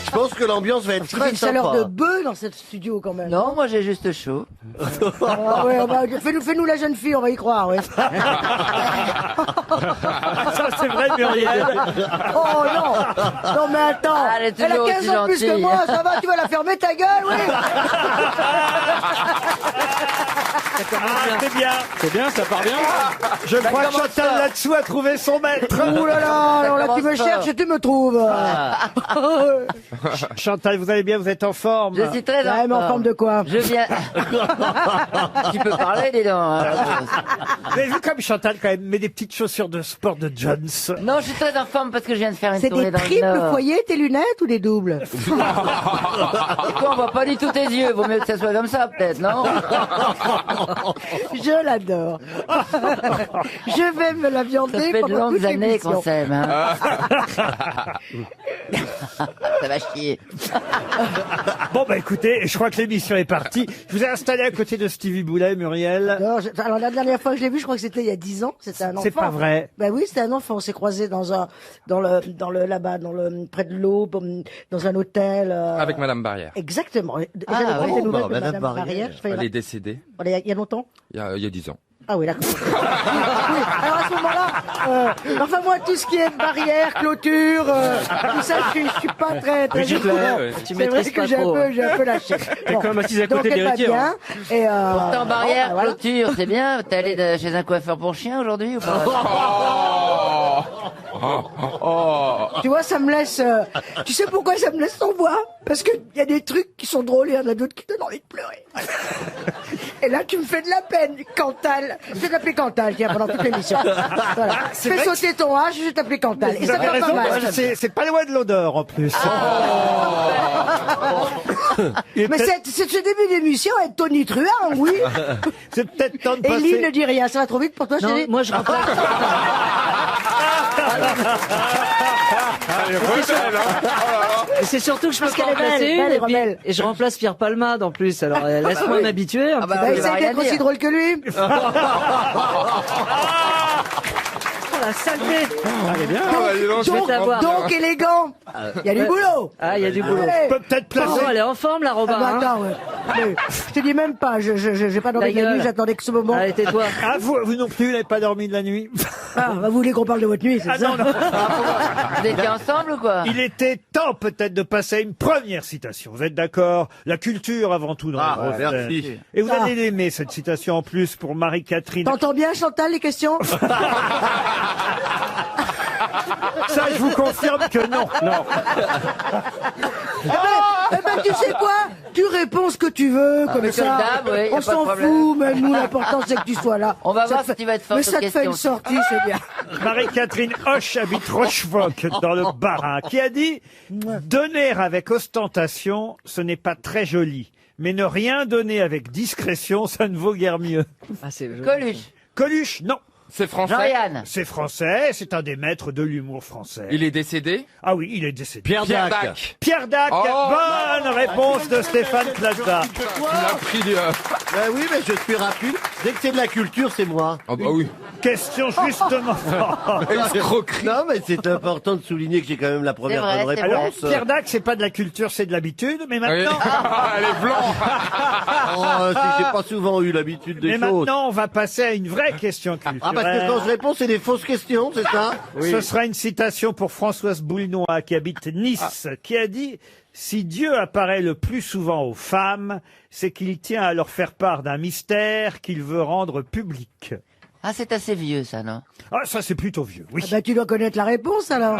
Je pense que l'ambiance va être Il y a très une chaleur de sympa. bœuf dans cette studio quand même. Non, moi j'ai juste chaud. Ah ouais, bah, fais-nous la jeune fille, on va y croire, ouais. Ça, c'est vrai, Muriel. Oh non. Non mais attends. Ah, elle est Elle a toujours 15 ans plus aussi que gentille. moi, ça va, tu vas la fermer ta gueule, oui. Ah, c'est bien. C'est bien, ça part bien. Je crois que commence Chantal fort. là-dessous a trouvé son maître. Ouh là là, alors là tu me commence fort. cherches et tu me trouves. Chantal, vous allez bien, vous êtes en forme. Je suis très Ouais, mais en forme de quoi? Je viens. Tu peux parler, dis donc. hein. Vous avez vu comme Chantal quand même met des petites chaussures de sport de Jones. Non, je suis très en forme parce que je viens de faire une C'est tournée des dans le triples Nord. foyers, tes lunettes ou des doubles? Pourquoi on voit pas du tout tes yeux? Vaut mieux que ça soit comme ça, peut-être, non? Je l'adore. Je vais me la viander Ça fait de pendant toute longues années l'émission. qu'on s'aime. Hein. Ça va chier. Bon bah écoutez, je crois que l'émission est partie. Je vous ai installé à côté de Stevie Boulet, Muriel. Alors, alors, la dernière fois que je l'ai vu, je crois que c'était il y a 10 ans. C'était un enfant. C'est pas vrai. Ben oui, c'était un enfant. On s'est croisés dans le là-bas, près de l'eau, dans un hôtel. Avec Madame Barrière. Exactement. Ah, J'avais pas oui. des nouvelles Bah, de Madame Madame Barrière. Barrière. Elle est décédée Il y a longtemps? il y a 10 ans. Ah oui, d'accord. Oui, alors à ce moment-là, enfin moi, tout ce qui est barrière, clôture, tout ça, je suis pas très Brigitte au courant. Lahaye, ouais. Tu C'est vrai maîtrises que pas trop. j'ai un peu lâché. Bon. quand même assise à Donc, côté elle va d'Héritier, bien. Et Pourtant, barrière, bon, voilà. clôture, c'est bien. T'es allé chez un coiffeur pour chien aujourd'hui ou pas? Tu vois, ça me laisse. Tu sais pourquoi ça me laisse sans voix? Parce qu'il y a des trucs qui sont drôles et il y en a d'autres qui donnent envie de pleurer. Et là, tu me fais de la peine, Cantal. Je vais t'appeler Cantal, tiens, pendant toute l'émission. Voilà. c'est Fais vrai sauter ton H, je vais t'appeler Cantal. Et Vous ça avez fait pas raison, mal. parce que c'est pas loin de l'odeur en plus. Il est Mais peut-être- c'est ce début d'émission avec Tony Truant, oui. c'est peut-être temps de Et Lynn ne passer. dit rien, ça va trop vite pour toi, Non, chérie. moi je remplace. Et c'est surtout que je peux Parce pas en qu'elle est placer belle, une, belle, et, puis- belle. et je remplace Pierre Palmade en plus. Alors laisse-moi m'habituer. un Ah bah, petit Bah, on peu. va essaye rien d'être aussi dire. drôle que lui. Oh, la saleté. Donc, Je vais t'avoir. donc élégant. Il y a du boulot. Ah, il y a du boulot. Allez. On peut peut-être placer. Oh, elle est en forme, la Ah Robin. bah hein. attends, ouais. Mais je te dis même pas, j'ai pas dormi La de la nuit, gueule. j'attendais que ce moment. Allez, tais-toi. Ah, vous non plus, vous n'avez pas dormi de la nuit. Ah, bah, vous voulez qu'on parle de votre nuit, c'est Ah ça? non, non. Vous étiez ensemble ou quoi? Il était temps peut-être de passer à une première citation. Vous êtes d'accord? La culture avant tout dans Ah, les grosses merci. têtes. Et vous allez l'aimer cette citation en plus pour Marie-Catherine. T'entends bien, Chantal, les questions? Ça, je vous confirme que non. Non. Eh ben, tu sais quoi? Tu réponds ce que tu veux, comme mais ça. comme d'hab, oui, y a On pas de s'en problème. fout, mais nous, l'important, c'est que tu sois là. On va Ça voir te fait- si tu vas être forte Mais ça aux te fait une questions. sortie, c'est bien. Marie-Catherine Hoche habite Rochefoucauld dans le Bas-Rhin, qui a dit « Donner avec ostentation, ce n'est pas très joli. Mais ne rien donner avec discrétion, ça ne vaut guère mieux. Ah, c'est joli. Coluche. » Coluche, non. C'est français. Jean-Yann. C'est français, c'est un des maîtres de l'humour français. Il est décédé. Ah oui, il est décédé. Pierre Pierre Dac. Dac. Pierre Dac, Oh, bonne réponse de Stéphane Plaza. Il a pris du... Ben oui, mais je suis rapide. Dès que c'est de la culture, c'est moi. Ah bah oui. Question justement. Escroquerie. Non, mais c'est important de souligner que j'ai quand même la première C'est vrai, bonne c'est Alors, réponse. Pierre Dac, c'est pas de la culture, c'est de l'habitude, mais Oui. maintenant... Elle est blanche. Oh, j'ai pas souvent eu l'habitude des Mais choses. maintenant, on va passer à une vraie question culturelle. Ah, parce que quand je réponds, c'est des fausses questions, c'est ça? Ce sera une citation pour Françoise Boulnois, qui habite Nice, qui a dit « Si Dieu apparaît le plus souvent aux femmes, c'est qu'il tient à leur faire part d'un mystère qu'il veut rendre public. Ah, c'est assez vieux, ça, non? » Ah, ça c'est plutôt vieux, oui. Ah bah, tu dois connaître la réponse, alors.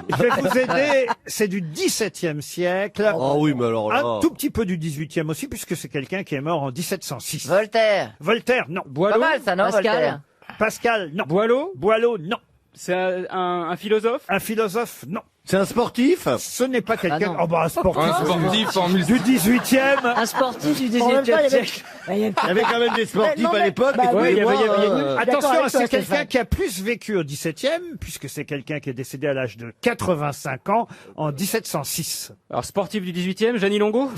Je vais vous aider, c'est du XVIIe siècle. Oh oui, mais alors là... Un tout petit peu du XVIIIe aussi, puisque c'est quelqu'un qui est mort en 1706. Voltaire. Voltaire, non. Pas mal, ça, non, Pascal. Voltaire? Pascal, non. Boileau. Boileau, non. C'est un philosophe. Un philosophe, non. C'est un sportif? Ce n'est pas quelqu'un... non. Oh bah un sportif. Un sportif en musique. Du 18e. Un sportif du En même temps, 18e il y avait- siècle. il y avait- Il y avait quand même des sportifs Non, mais- à l'époque. bah oui, écoutez-moi, il y avait- hein. D'accord Attention, avec toi, c'est quelqu'un Stéphane. qui a plus vécu au 17e, puisque c'est quelqu'un qui est décédé à l'âge de 85 ans en 1706. Alors sportif du 18e, Jeannie Longo.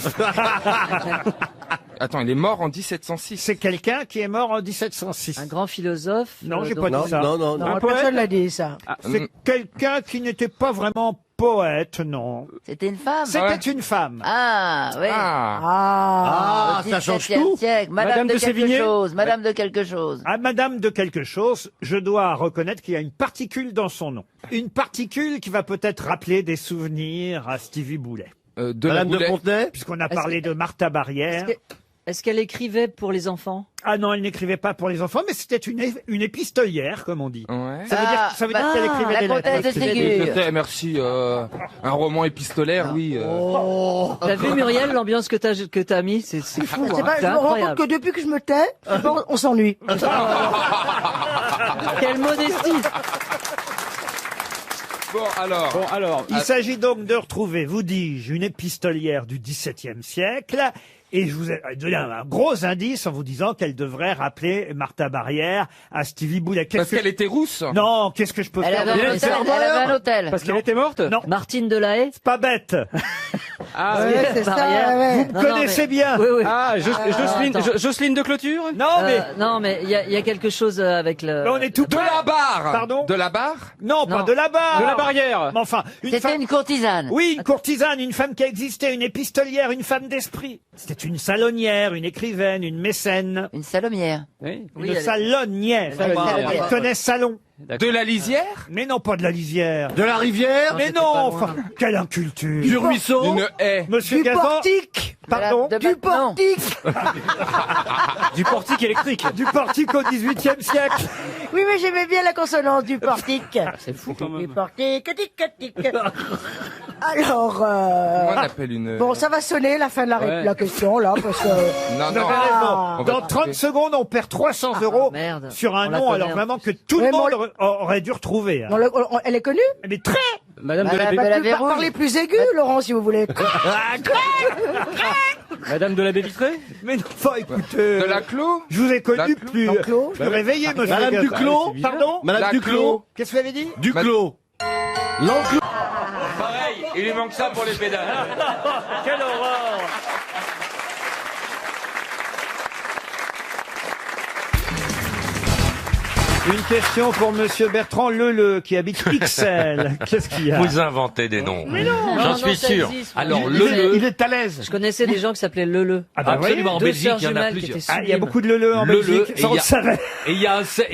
Attends, il est mort en 1706. C'est quelqu'un qui est mort en 1706. Un grand philosophe. Non, j'ai donc- pas dit Non, ça. non, non, non. Non, poète. personne l'a dit, ça. C'est quelqu'un qui n'était pas vraiment poète, non. C'était une femme. C'était une femme. Ah, oui. Ah, Au ça change 17e tout. siècle. Madame de quelque Sévigné chose. Madame de quelque chose. À Madame de quelque chose, je dois reconnaître qu'il y a une particule dans son nom. Une particule qui va peut-être rappeler des souvenirs à Stevie Boulet. De la Madame de Boulet. Fontenay. Puisqu'on a parlé de Martha Barrière. Est-ce qu'elle écrivait pour les enfants? Ah non, elle n'écrivait pas pour les enfants, mais c'était une épistolière, comme on dit. Ouais. Ça veut dire qu'elle écrivait la des comtesse lettres. de Ségur. C'était, merci. Un roman épistolaire, oui. T'as vu Muriel, l'ambiance que t'as mis? C'est fou, C'est hein. pas, C'est je me rends compte incroyable. que depuis que je me tais, on s'ennuie. Quelle modestie. Bon, alors. Bon, alors. Il s'agit donc de retrouver, vous dis-je, une épistolière du XVIIe siècle. Et je vous ai donné un gros indice en vous disant qu'elle devrait rappeler Martha Barrière à Stevie Boulet. Parce qu'elle était rousse. Non, qu'est-ce que je peux Elle faire avait de- un hôtel. Elle avait un hôtel. Parce qu'elle était morte. Non, Martine Delahaye? pas bête. Ah, Ouais, c'est ça, Barrière. ouais. Vous me connaissez bien. Oui, oui. Ah, Jocelyne, attends. Jocelyne de Clôture. Non, mais il y a quelque chose avec le... mais on est tout De la barre. Pardon De la barre. Non, pas Non. de la barre. De la barrière. Mais enfin, une C'était femme... une courtisane. Oui, une courtisane, une femme qui a existé, une épistolière, une femme d'esprit. C'était une salonnière, une écrivaine, une mécène. Une salomière. Oui. Une salonnière. Salonnière. Elle connaît salon. De la lisière. Mais non, pas de la lisière. De la rivière. Mais non, enfin, quelle inculture. Du ruisseau. Une haie. Monsieur Du Gazan, portique. pardon, De Du non. portique. Du portique électrique. du portique au XVIIIe siècle. Oui, mais j'aimais bien la consonance du portique. C'est fou quand Du même. portique, tic, tic. Alors, Comment on appelle une. bon, ça va sonner la fin de Ouais. la question, là, parce que... Non, Vous avez non. raison. On va Dans trouver. 30 secondes, on perd 300 euros merde. sur On un la nom, connaît, alors en vraiment que plus. tout le Ouais, mais monde on aurait dû retrouver. hein. Elle est connue? Mais très. Madame de la Madame Baie- de la Tu Verrouille. parlez plus aigu, Laurent, si vous voulez. Madame de la Baie Vitrée. Mais non, enfin, écoutez. De la Clos. Je vous ai connu La plus. Clos. Je me réveillais, monsieur. Madame Gazan. Duclos. Pardon Madame La Duclos. Qu'est-ce que vous avez dit Duclos. L'enclos. Pareil, il lui manque ça pour les pédales. Quelle horreur. Une question pour monsieur Bertrand Leleu qui habite XL. Qu'est-ce qu'il y a Vous inventez des noms. Non, J'en non, suis ça sûr. existe. Alors, Il le est à l'aise. Je connaissais des gens qui s'appelaient Leleu. Ah bah absolument, en Deux Belgique, sœurs il y en a jumelles qui plusieurs. étaient Ah, il y a sublimes. beaucoup de Leleu en Leleu, Belgique, et ça on il y le a- savait. Et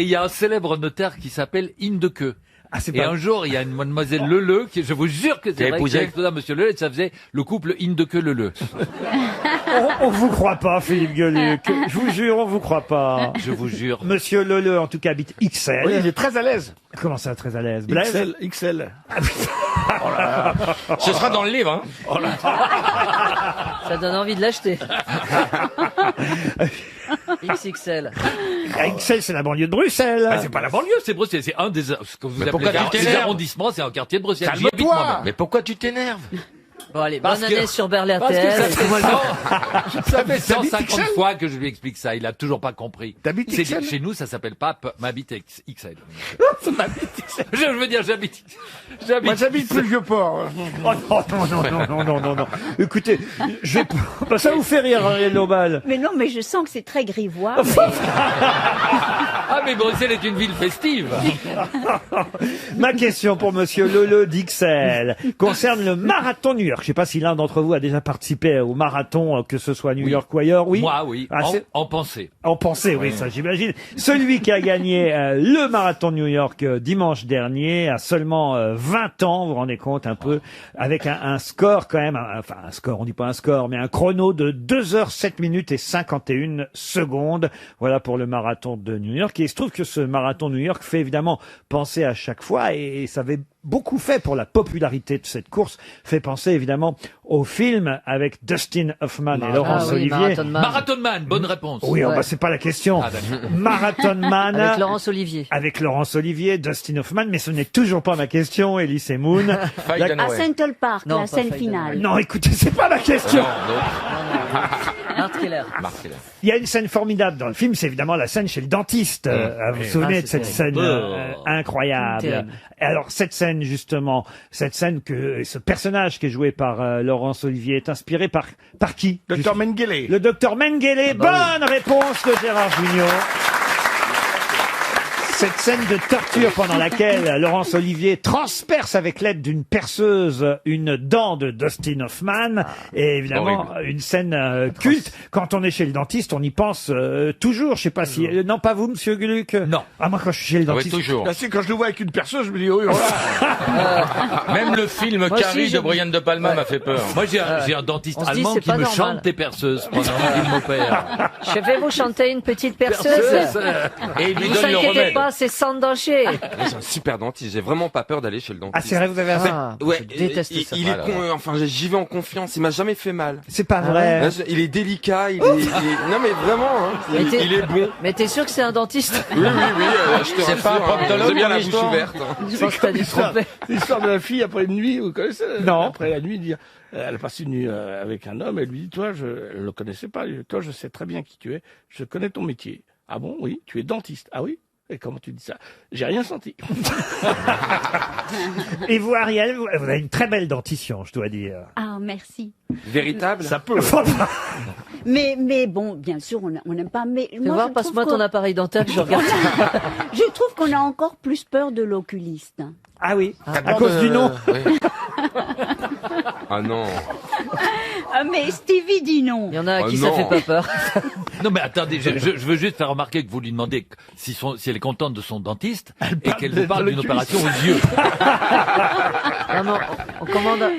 il y a un célèbre notaire qui s'appelle Indeke. Ah, c'est Et pas... un jour, il y a une mademoiselle Leleu qui, je vous jure que Qui c'est a vrai, épousé- qui a exposé à monsieur Leleu, et ça faisait le couple Indeke-Leleu. On vous croit pas, Philippe Gueluc. Je vous jure, on vous croit pas. Je vous jure. Monsieur Leleu, en tout cas, habite XL. Oui, il est très à l'aise. Comment ça, très à l'aise Blaise XL. Ce sera dans le livre, hein. Ça donne envie de l'acheter. XXL. Ah, XL, c'est la banlieue de Bruxelles. Ah, c'est pas la banlieue, c'est Bruxelles. C'est un des, ce que vous appelez pourquoi tu les t'énerves arrondissements, c'est un quartier de Bruxelles. J'y Calme-toi. habite moi-même. Mais pourquoi tu t'énerves? Bon, allez, Parce bonne que- année sur Berlin Parce que RTL. ça fait 150 XL? fois que je lui explique ça. Il a toujours pas compris. T'habites C'est- XL? Chez nous, ça s'appelle pas m'habite XL. Je veux dire, j'habite. Moi, j'habite plus le Vieux-Port. Oh non. Écoutez, je vais... bah, ça vous fait rire, Ariel Dombal. Mais non, mais je sens que c'est très grivois. Ah, mais Bruxelles est une ville festive. Ma question pour monsieur Leleu d'XL concerne le marathon New York. Je sais pas si l'un d'entre vous a déjà participé au marathon, que ce soit à New Oui. York ou ailleurs. Oui. Moi, oui. Ah, c'est- En pensée. En pensée, oui, ça j'imagine. Celui qui a gagné le marathon de New York dimanche dernier a seulement 20 ans, vous vous rendez compte un peu, avec un score quand même, enfin un score, on dit pas un score, mais un chrono de 2 heures 7 minutes et 51 secondes. Voilà pour le marathon de New York. Et il se trouve que ce marathon de New York fait évidemment penser à chaque fois, et ça avait beaucoup fait pour la popularité de cette course, fait penser évidemment au film avec Dustin Hoffman et Laurence Ah oui, Olivier. Marathon Man. Marathon Man, bonne réponse. Oui, oh, Ouais. bah, c'est pas la question. Ah, d'accord. Marathon Man. Avec Laurence Olivier. Avec Laurence Olivier, Dustin Hoffman, mais ce n'est toujours pas ma question, Elise et Moon. Faye La- Dunaway. À Central Park, Non, la pas scène Faye finale. Non, écoutez, c'est pas ma question. Art Keller. Marquez-la. Il y a une scène formidable dans le film, c'est évidemment la scène chez le dentiste. Vous vous souvenez Ah, de cette c'est scène terrible. incroyable. Terrible. Et alors cette scène justement, cette scène que ce personnage qui est joué par Laurence Olivier est inspiré par qui Docteur Mengele. Le docteur Mengele. bah Bonne réponse de Gérard Junior. Cette scène de torture pendant laquelle Laurence Olivier transperce avec l'aide d'une perceuse une dent de Dustin Hoffman est évidemment une scène culte. Quand on est chez le dentiste, on y pense toujours. Je sais pas si... non, pas vous, monsieur Gluck? Non. Ah, moi, quand je suis chez le dentiste... toujours. Là, c'est quand je le vois avec une perceuse, je me dis, oh là. Même le film Moi Carrie aussi, de Brian De Palma m'a fait peur. Moi, j'ai un dentiste On se dit, allemand c'est qui pas me normal. chante des perceuses pendant qu'il m'opère. Je vais vous chanter une petite perceuse. Et il lui Ne vous donne le inquiétez remède. pas, c'est sans danger. C'est un super dentiste, j'ai vraiment pas peur d'aller chez le Ah, dentiste. c'est vrai, vous avez raison. Ah, Ouais, je déteste ça. il est enfin j'y vais en confiance, il m'a jamais fait mal. C'est pas vrai. Là, il est délicat, il est... Non mais vraiment, hein, Mais t'es- il est bon. Mais t'es sûr que c'est un dentiste? Oui, je te rassure, pas un proctologue, j'ai bien la ton bouche histoire ouverte. Je pense que t'as dû te tromper. L'histoire de la fille après une nuit, vous connaissez? Non. Après la nuit, dire, elle passe une nuit avec un homme, elle lui dit, toi, elle le connaissait pas, elle lui dit, toi, je sais très bien qui tu es, je connais ton métier. Ah bon? Oui, tu es dentiste. Ah oui? Et comment tu dis ça? J'ai rien senti. Et vous, Ariel, vous avez une très belle dentition, je dois dire. Ah, merci. Véritable. Ça peut. Mais bon, bien sûr, on n'aime pas. Mais Tu moi, vois, je passe-moi trouve ton appareil dentaire, je regarde. je trouve qu'on a encore plus peur de l'oculiste. Ah oui, à cause du nom. Oui. Ah non. Ah, mais Stevie dit non. Il y en a à Oh qui ça non. fait pas peur. Non, mais attendez, je veux juste faire remarquer que vous lui demandez si elle est contente de son dentiste et qu'elle vous parle d'une opération aux yeux. Non, non,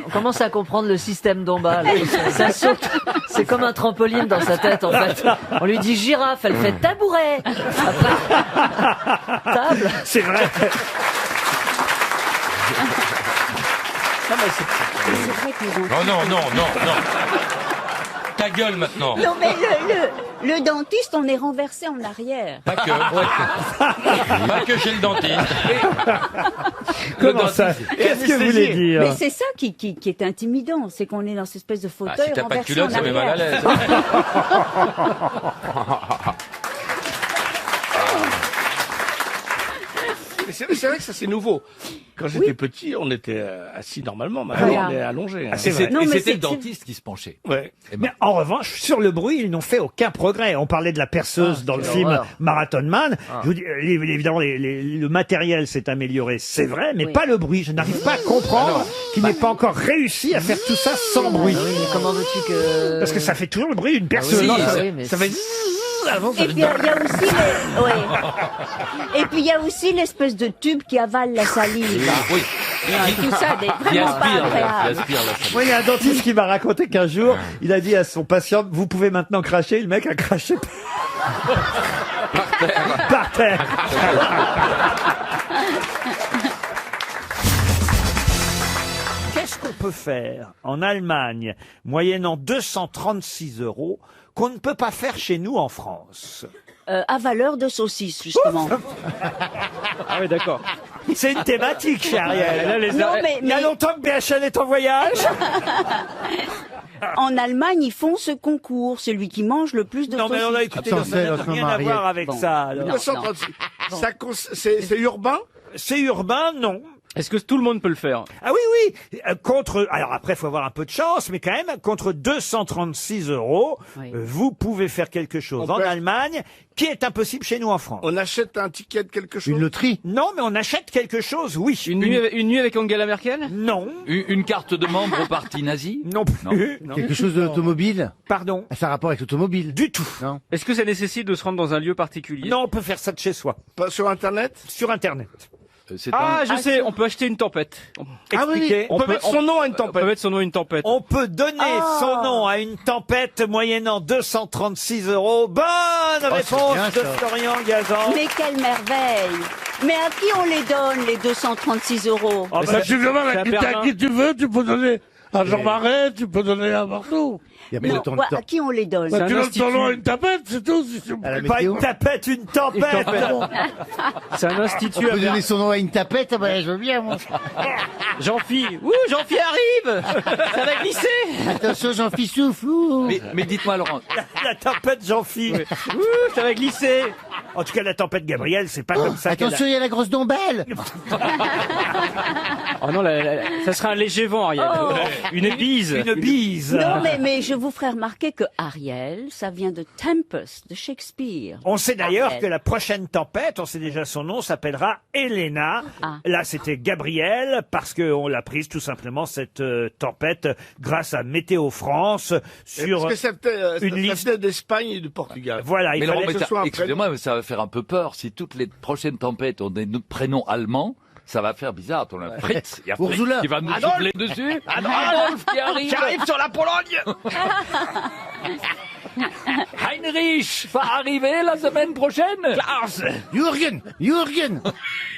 on commence à comprendre le système d'Omba. là. Ça saute. C'est comme un trampoline dans sa tête, en fait. On lui dit girafe, elle fait tabouret. Après, table. C'est vrai. C'est vrai que les enfants- Oh non, non, non, non. Ta gueule maintenant. Non, mais le dentiste, on est renversé en arrière. Pas que. Pas que chez le dentiste. Comment ça? Qu'est-ce que vous voulez dire? Mais c'est ça qui est intimidant, c'est qu'on est dans cette espèce de Ah, fauteuil si t'as pas de renversé culotte, en ça met mal à arrière. l'aise. Mais c'est vrai que ça, c'est nouveau. Quand j'étais petit, on était assis normalement, maintenant, Voilà. on est allongé. hein. c'est vrai. Non, Et mais c'était c'est- le dentiste qui se penchait. Ouais. Mais en revanche, sur le bruit, ils n'ont fait aucun progrès. On parlait de la perceuse dans le quelle film horreur. Marathon Man. Je vous dis, évidemment, le matériel s'est amélioré, c'est vrai, mais Oui. pas le bruit. Je n'arrive pas à comprendre qu'il n'ait pas encore réussi à faire tout ça sans bruit. Ah oui, mais comment veux-tu que... Parce que ça fait toujours le bruit d'une perceuse. oui, Non, ça- ça- oui, mais ça fait... Avant, ça Et puis il y a aussi Et puis il y a aussi l'espèce de tube qui avale la salive. Oui. Tout ça, Qui vraiment pas aspire, agréable. qui aspire la salive. Moi, il y a un dentiste qui m'a raconté qu'un jour, il a dit à son patient, vous pouvez maintenant cracher. Le mec a craché par terre. Qu'est-ce qu'on peut faire en Allemagne, moyennant 236 € qu'on ne peut pas faire chez nous en France? À valeur de saucisse, justement. Ah oui, d'accord. C'est une thématique, chez Ariel. Là, les Non, Il y a longtemps que BHL est en voyage. en Allemagne, ils font ce concours, celui qui mange le plus de Non, mais on a saucisses. écouté, Attends, ça n'a c'est rien à Ariel. voir avec Bon. ça. alors. Non. 236. C'est urbain? C'est urbain, non. Est-ce que tout le monde peut le faire? Ah oui, oui. Contre, alors après, il faut avoir un peu de chance, mais quand même, contre 236 €, Oui. vous pouvez faire quelque chose On en peut- Allemagne qui est impossible chez nous en France. On achète un ticket de quelque chose? loterie? Non, mais on achète quelque chose, oui. Une nuit avec Angela Merkel? Non. Une carte de membre au parti nazi? Non plus. Quelque chose de l'automobile? Pardon. Ça a rapport avec l'automobile? Du tout. Est-ce que ça nécessite de se rendre dans un lieu particulier? Non, on peut faire ça de chez soi. Pas sur Internet? Sur Internet. C'est Ah, un- je sais, on peut acheter une tempête. Expliquez. On peut mettre son nom à une On peut tempête. mettre son nom à une tempête. On peut donner son nom à une tempête moyennant 236 €. Bonne réponse de Florian Gazan. Mais quelle merveille! Mais à qui on les donne, les 236 €? Ah, bah, tu demandes c'est à Berlin. tu veux, tu peux donner à Jean Marais, tu peux donner à partout. Non, à qui on les donne? C'est un institut. une tapette, c'est tout. pas une tapette, une tempête. C'est un institut à Berlin. son nom à une tapette, je veux bien, moi. Jean-Phi. Ouh, Jean-Phi arrive! Ça va glisser! Attention, Jean-Philippe souffle. Mais dites-moi, Laurent, La tempête Jean-Philippe. Ouh, ça va glisser! En tout cas, la tempête Gabrielle, c'est pas comme ça. Attention, il y a la grosse dombelle. Oh non, ça serait un léger vent, Ariel. Oh. Une bise. Une bise. Non, mais je vous ferai remarquer que Ariel, ça vient de Tempest, de Shakespeare. On sait d'ailleurs Ariel. que la prochaine tempête, on sait déjà son nom, s'appellera Elena. Ah. Là, c'était Gabrielle, parce qu'on l'a prise tout simplement, cette tempête, grâce à Météo France, sur Parce que ça une liste. venait d'Espagne et du Portugal. Voilà, il Mais Laurent, fallait mais que ce soit un excusez-moi, mais ça va faire un peu peur. Si toutes les prochaines tempêtes ont des prénoms allemands, ça va faire bizarre. On a Fritz, il y a Fritz Ursula. qui va nous Adolphe. souffler dessus. Adolphe qui arrive. J'arrive sur la Pologne. Heinrich va arriver la semaine prochaine. Klaus. Jürgen.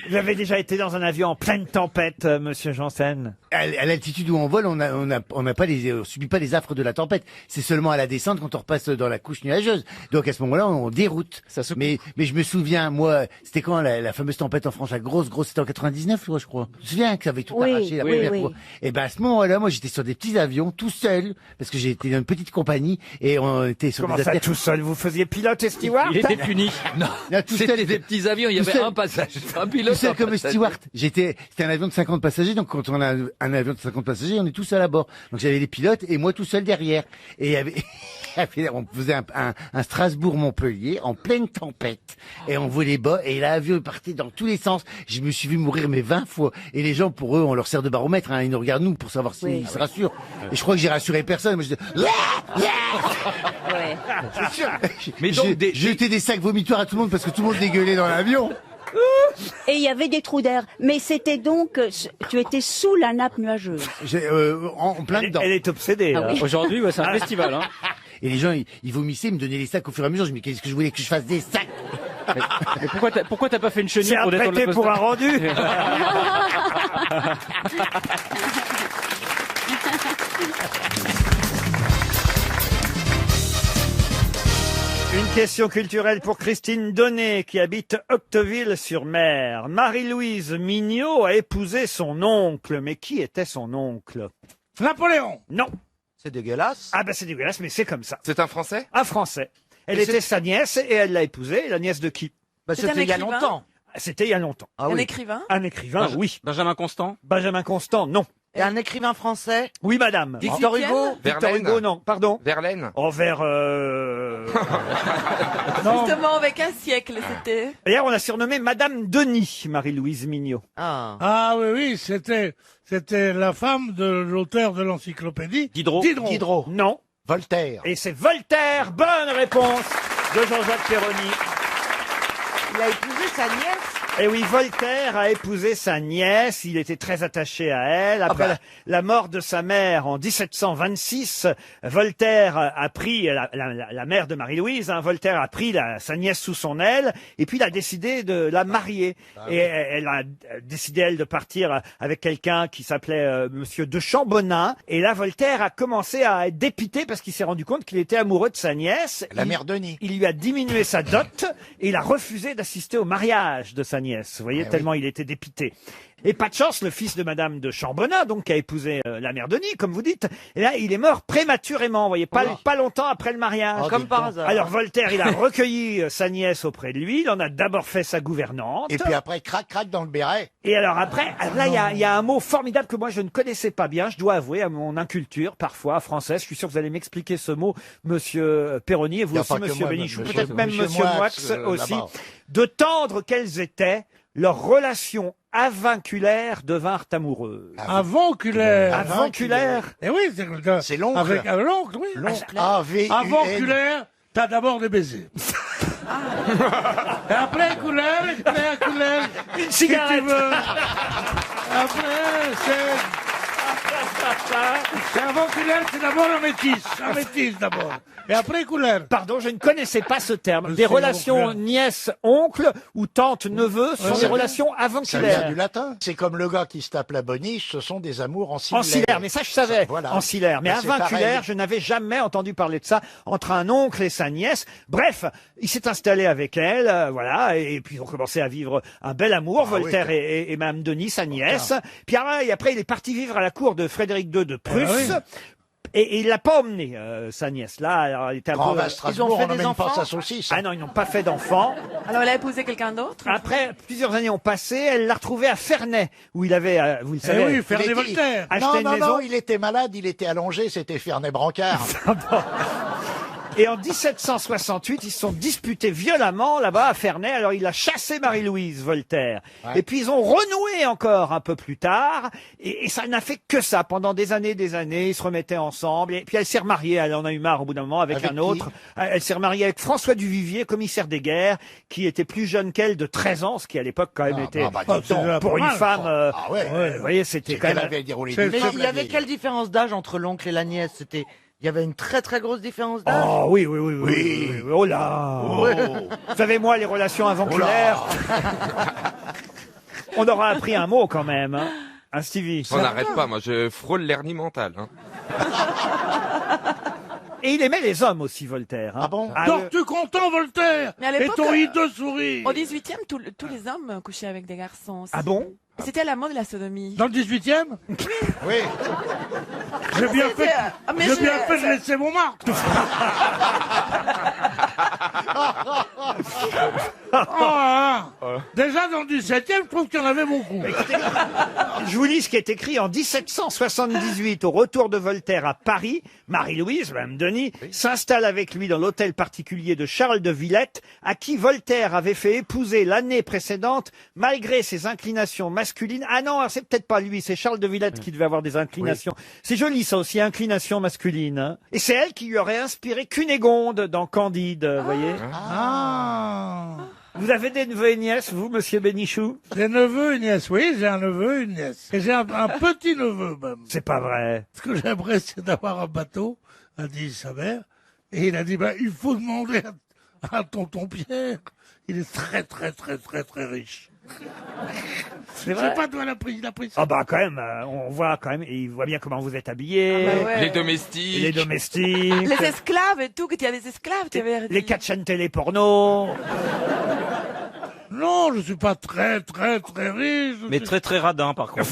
Vous avez déjà été dans un avion en pleine tempête, monsieur Janssen? À l'altitude où on vole, on subit pas les affres de la tempête. C'est seulement à la descente quand on repasse dans la couche nuageuse. Donc à ce moment-là, on déroute. Mais je me souviens, moi, c'était quand la fameuse tempête en France, la grosse, c'était en 99, je crois. Je me souviens que ça avait tout Oui, arraché la oui, première oui. fois. Et ben à ce moment-là, moi, j'étais sur des petits avions, tout seul, parce que j'étais dans une petite compagnie et on était sur Comment des ça, affaires. tout seul? Vous faisiez pilote et steward? Il était puni. Non, Non, tout seul, c'était des petits avions. Il y tout avait seul. un passager, un Tout pilote. seul un comme passager. steward. C'était un avion de 50 passagers, donc quand on a un avion de 50 passagers, on est tous seul à bord. Donc j'avais les pilotes et moi tout seul derrière. Et il y avait, on faisait un Strasbourg-Montpellier en pleine tempête. Et on volait bas et l'avion partait dans tous les sens. Je me suis vu mourir mais 20 fois. Et les gens, pour eux, on leur sert de baromètre, hein. Ils nous regardent nous pour savoir s'ils se rassurent. Et je crois que j'ai rassuré personne. Moi, je dis, Ouais. c'est sûr. Mais donc, J'ai jeté des sacs vomitoires à tout le monde parce que tout le monde dégueulait dans l'avion. Et il y avait des trous d'air. Mais c'était donc, tu étais sous la nappe nuageuse. En plein dedans. Elle est obsédée. Ah là. oui. Aujourd'hui, ouais, c'est un festival. Hein. Et les gens, ils vomissaient, ils me donnaient les sacs au fur et à mesure. Je me dis, qu'est-ce que je voulais que je fasse des sacs? Mais pourquoi t'as pas fait une chenille C'est un pour détendre prêté la pour un posture rendu. Une question culturelle pour Christine Donnet, qui habite Octeville-sur-Mer. Marie-Louise Mignot a épousé son oncle. Mais qui était son oncle? Napoléon. Non. C'est dégueulasse. Ah ben c'est dégueulasse, mais c'est comme ça. C'est un Français? Un Français. Elle Et était sa nièce et elle l'a épousée. La nièce de qui? C'était il y a longtemps. C'était il y a longtemps. Un écrivain? Un écrivain, oui. Benjamin Constant. Benjamin Constant, non. Et un écrivain français? Oui, madame. Victor Hugo? Victor Verlaine. Hugo, non. Pardon. Verlaine. Envers. Non. Justement, avec un siècle, c'était. D'ailleurs, on l'a surnommée Madame Denis, Marie-Louise Mignot. Ah. Ah oui, c'était la femme de l'auteur de l'encyclopédie. Diderot. Diderot. Non. Voltaire. Et c'est Voltaire. Bonne réponse de Jean-Jacques Perroni. Il a épousé sa nièce? Et oui, Voltaire a épousé sa nièce, il était très attaché à elle. Après la mort de sa mère en 1726, Voltaire a pris, la mère de Marie-Louise, hein, Voltaire a pris sa nièce sous son aile, et puis il a décidé de la marier. Et elle a décidé, elle, de partir avec quelqu'un qui s'appelait Monsieur de Chambonin. Et là, Voltaire a commencé à être dépité parce qu'il s'est rendu compte qu'il était amoureux de sa nièce. La mère Denis. Il lui a diminué sa dot et il a refusé d'assister au mariage de sa nièce. Vous voyez, tellement il était dépité. Et pas de chance, le fils de Madame de Chambonin, donc, qui a épousé la mère Denis, comme vous dites, et là, il est mort prématurément, vous voyez, pas longtemps après le mariage. Comme par hasard. Alors, Voltaire, il a recueilli sa nièce auprès de lui, il en a d'abord fait sa gouvernante. Et puis après, crac dans le béret. Et alors après, là, il y a un mot formidable que moi, je ne connaissais pas bien, je dois avouer, à mon inculture, parfois, française. Je suis sûr que vous allez m'expliquer ce mot, monsieur Perroni, et vous Y a aussi, pas que monsieur moi, Bénichou, monsieur- peut-être même monsieur monsieur Moix, Moix aussi. là-bas. De tendre qu'elles étaient, leurs relations avinculaires devinrent amoureuses. Avanculaire. Avanculaire. Eh oui, C'est l'oncle. Avec l'oncle, oui. Avanculaire, t'as d'abord des baisers. Et après, couleur, Une cigarette. Si tu veux. Après, c'est avanculaire, c'est d'abord un métis d'abord. Et après, couleur. Pardon, je ne connaissais pas ce terme. Des C'est relations donc, nièce-oncle ou tante-neveu sont des relations Ça vient avanculaires. du latin. C'est comme le gars qui se tape la boniche, ce sont des amours ancillaires. Ancillaire, mais ça je savais, Voilà. ancillaire. Mais Ben, c'est avinculaire, pareil. je n'avais jamais entendu parler de ça entre un oncle et sa nièce. Bref, il s'est installé avec elle, voilà, et puis ils ont commencé à vivre un bel amour, Voltaire et Madame Denis, sa nièce. Puis après, il est parti vivre à la cour de Frédéric II de Prusse. Et il l'a pas emmené, sa nièce. Là, alors, elle était un Quand on peu... va à Strasbourg, on n'emmène pas sa saucisse. Ah non, ils n'ont pas fait d'enfants. Alors, elle a épousé quelqu'un d'autre? Après, plusieurs années ont passé, elle l'a retrouvé à Ferney, où il avait, vous le savez, oui, Ferney Voltaire. acheté une maison. Non, il était malade, il était allongé, c'était Ferney Brancard. Et en 1768, ils se sont disputés violemment là-bas à Ferney. Alors il a chassé Marie-Louise Voltaire. Ouais. Et puis ils ont renoué encore un peu plus tard. Et ça n'a fait que ça pendant des années. Ils se remettaient ensemble. Et puis elle s'est remariée. Elle en a eu marre au bout d'un moment avec Avec un qui autre. Elle s'est remariée avec François Duvivier, commissaire des guerres, qui était plus jeune qu'elle de 13 ans, ce qui à l'époque quand même était pour une femme. Ah ouais. Vous voyez, c'était quand Elle même. avait déroulé Mais du feu, il y la avait vieille. quelle différence d'âge entre l'oncle et la nièce? Il y avait une très très grosse différence d'âge. Oh oui. Oh là. Vous savez, moi, les relations avoculaires. On aura appris un mot quand même. Hein, Stevie. On n'arrête pas, moi je frôle l'hernie mentale. Hein. Et il aimait les hommes aussi, Voltaire. Hein. Ah bon? Dors-tu content, Voltaire? Mais à Et l'époque, ton hideux sourire? Au 18e, tous les hommes couchaient avec des garçons aussi. Ah bon? C'était à la mode de la sodomie. Dans le 18e? Oui. J'ai bien C'était- fait, Ah, mais j'ai je- bien fait de laisser mon marque. Déjà dans le 17e, je trouve qu'il y en avait beaucoup. Je vous lis ce qui est écrit en 1778, au retour de Voltaire à Paris. Marie-Louise, Mme Denis, s'installe avec lui dans l'hôtel particulier de Charles de Villette, à qui Voltaire avait fait épouser l'année précédente, malgré ses inclinations masculines. Ah non, c'est peut-être pas lui, c'est Charles de Villette qui devait avoir des inclinations. C'est joli ça aussi, inclinations masculines. Hein. Et c'est elle qui lui aurait inspiré Cunégonde dans Candide, vous voyez. Vous avez des neveux et nièces, vous, monsieur Bénichou? Des neveux et une nièce, oui, j'ai un neveu et une nièce. Et j'ai un petit neveu même. C'est pas vrai. Ce que j'aimerais, c'est d'avoir un bateau, a dit sa mère. Et il a dit, il faut demander à tonton Pierre. Il est très, très, très, très, très riche. C'est Je vrai. sais pas d'où il a pris ça. Ah bah quand même, on voit quand même, et il voit bien comment vous êtes habillés. Ah bah ouais. Les domestiques. Les domestiques. Les esclaves et tout, que tu as des esclaves, tu avais Les 4 chaînes télé porno. Non, je suis pas très, très, très riche. Mais très très radin par contre.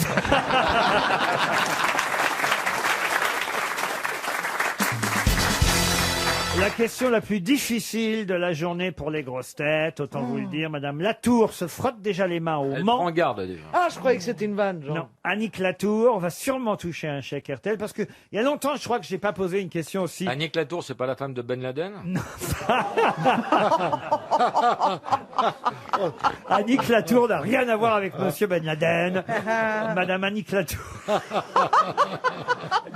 La question la plus difficile de la journée pour les grosses têtes, autant vous le dire, Madame Latour se frotte déjà les mains au Elle Mans. prend garde déjà. Ah, je croyais que c'était une vanne, genre. Non, Annick Latour va sûrement toucher un chèque RTL parce que il y a longtemps, je crois que j'ai pas posé une question aussi. Annick Latour, c'est pas la femme de Ben Laden? Annick Latour n'a rien à voir avec Monsieur Ben Laden. Madame Annick Latour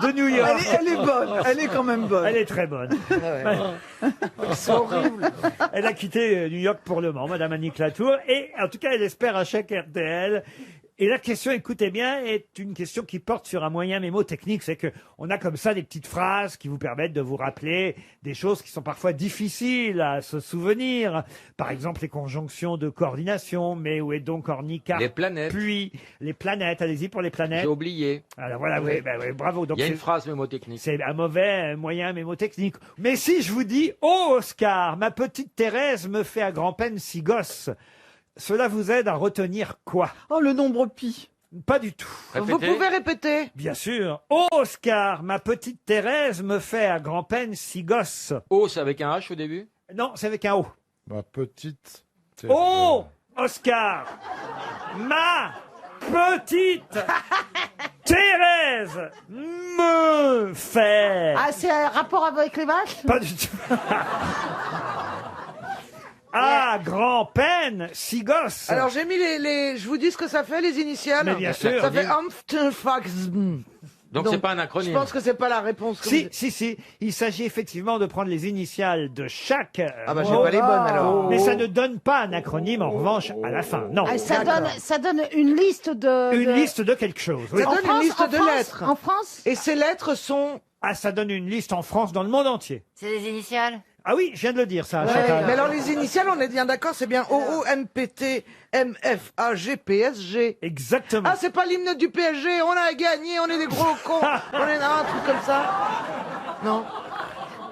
de New York. Elle est bonne, elle est quand même bonne. Elle est très bonne. C'est horrible. Elle a quitté New York pour le Mans, Madame Annick Latour, et en tout cas, elle espère un chèque RTL. Et la question, écoutez bien, est une question qui porte sur un moyen mémotechnique. C'est que on a comme ça des petites phrases qui vous permettent de vous rappeler des choses qui sont parfois difficiles à se souvenir. Par exemple, les conjonctions de coordination. Mais où est donc Ornica? Les planètes. Puis, les planètes. Allez-y pour les planètes. J'ai oublié. Alors voilà, oui, oui, bravo. Donc Il y a une c'est- phrase mémotechnique. c'est un mauvais moyen mémotechnique. Mais si je vous dis « Oh, Oscar, ma petite Thérèse me fait à grand-peine 6 gosses », cela vous aide à retenir quoi? Oh, le nombre pi. Pas du tout. Vous pouvez répéter? Bien sûr. « Oh, Oscar, ma petite Thérèse me fait à grand-peine 6 gosses O, c'est avec un H au début ». Non, c'est avec un O. Ma petite. « Oh, Oscar, ma petite Thérèse me fait... » Ah, c'est un rapport avec les vaches? Pas du tout. Ah, grand-peine, 6 gosses. Alors j'ai mis je vous dis ce que ça fait, les initiales. Mais bien sûr. Ça fait Amftfaxm. Donc c'est pas un acronyme. Je pense que c'est pas la réponse. que Si, vous- si. Il s'agit effectivement de prendre les initiales de chaque Ah bah j'ai mot, pas les bonnes alors. mais ça ne donne pas un acronyme en revanche à la fin. Non. Ah, ça donne une liste de... Une liste de quelque chose. oui. Ça donne une liste de lettres. En France? Et ces lettres sont... Ah, ça donne une liste en France, dans le monde entier. C'est des initiales? Ah oui, je viens de le dire ça. Ouais, Chantal. mais alors les initiales, on est bien d'accord, c'est bien O-O-M-P-T M-F-A-G-P-S-G. Exactement. Ah, c'est pas l'hymne du PSG, on a gagné, on est des gros cons. On est un truc comme ça. Non.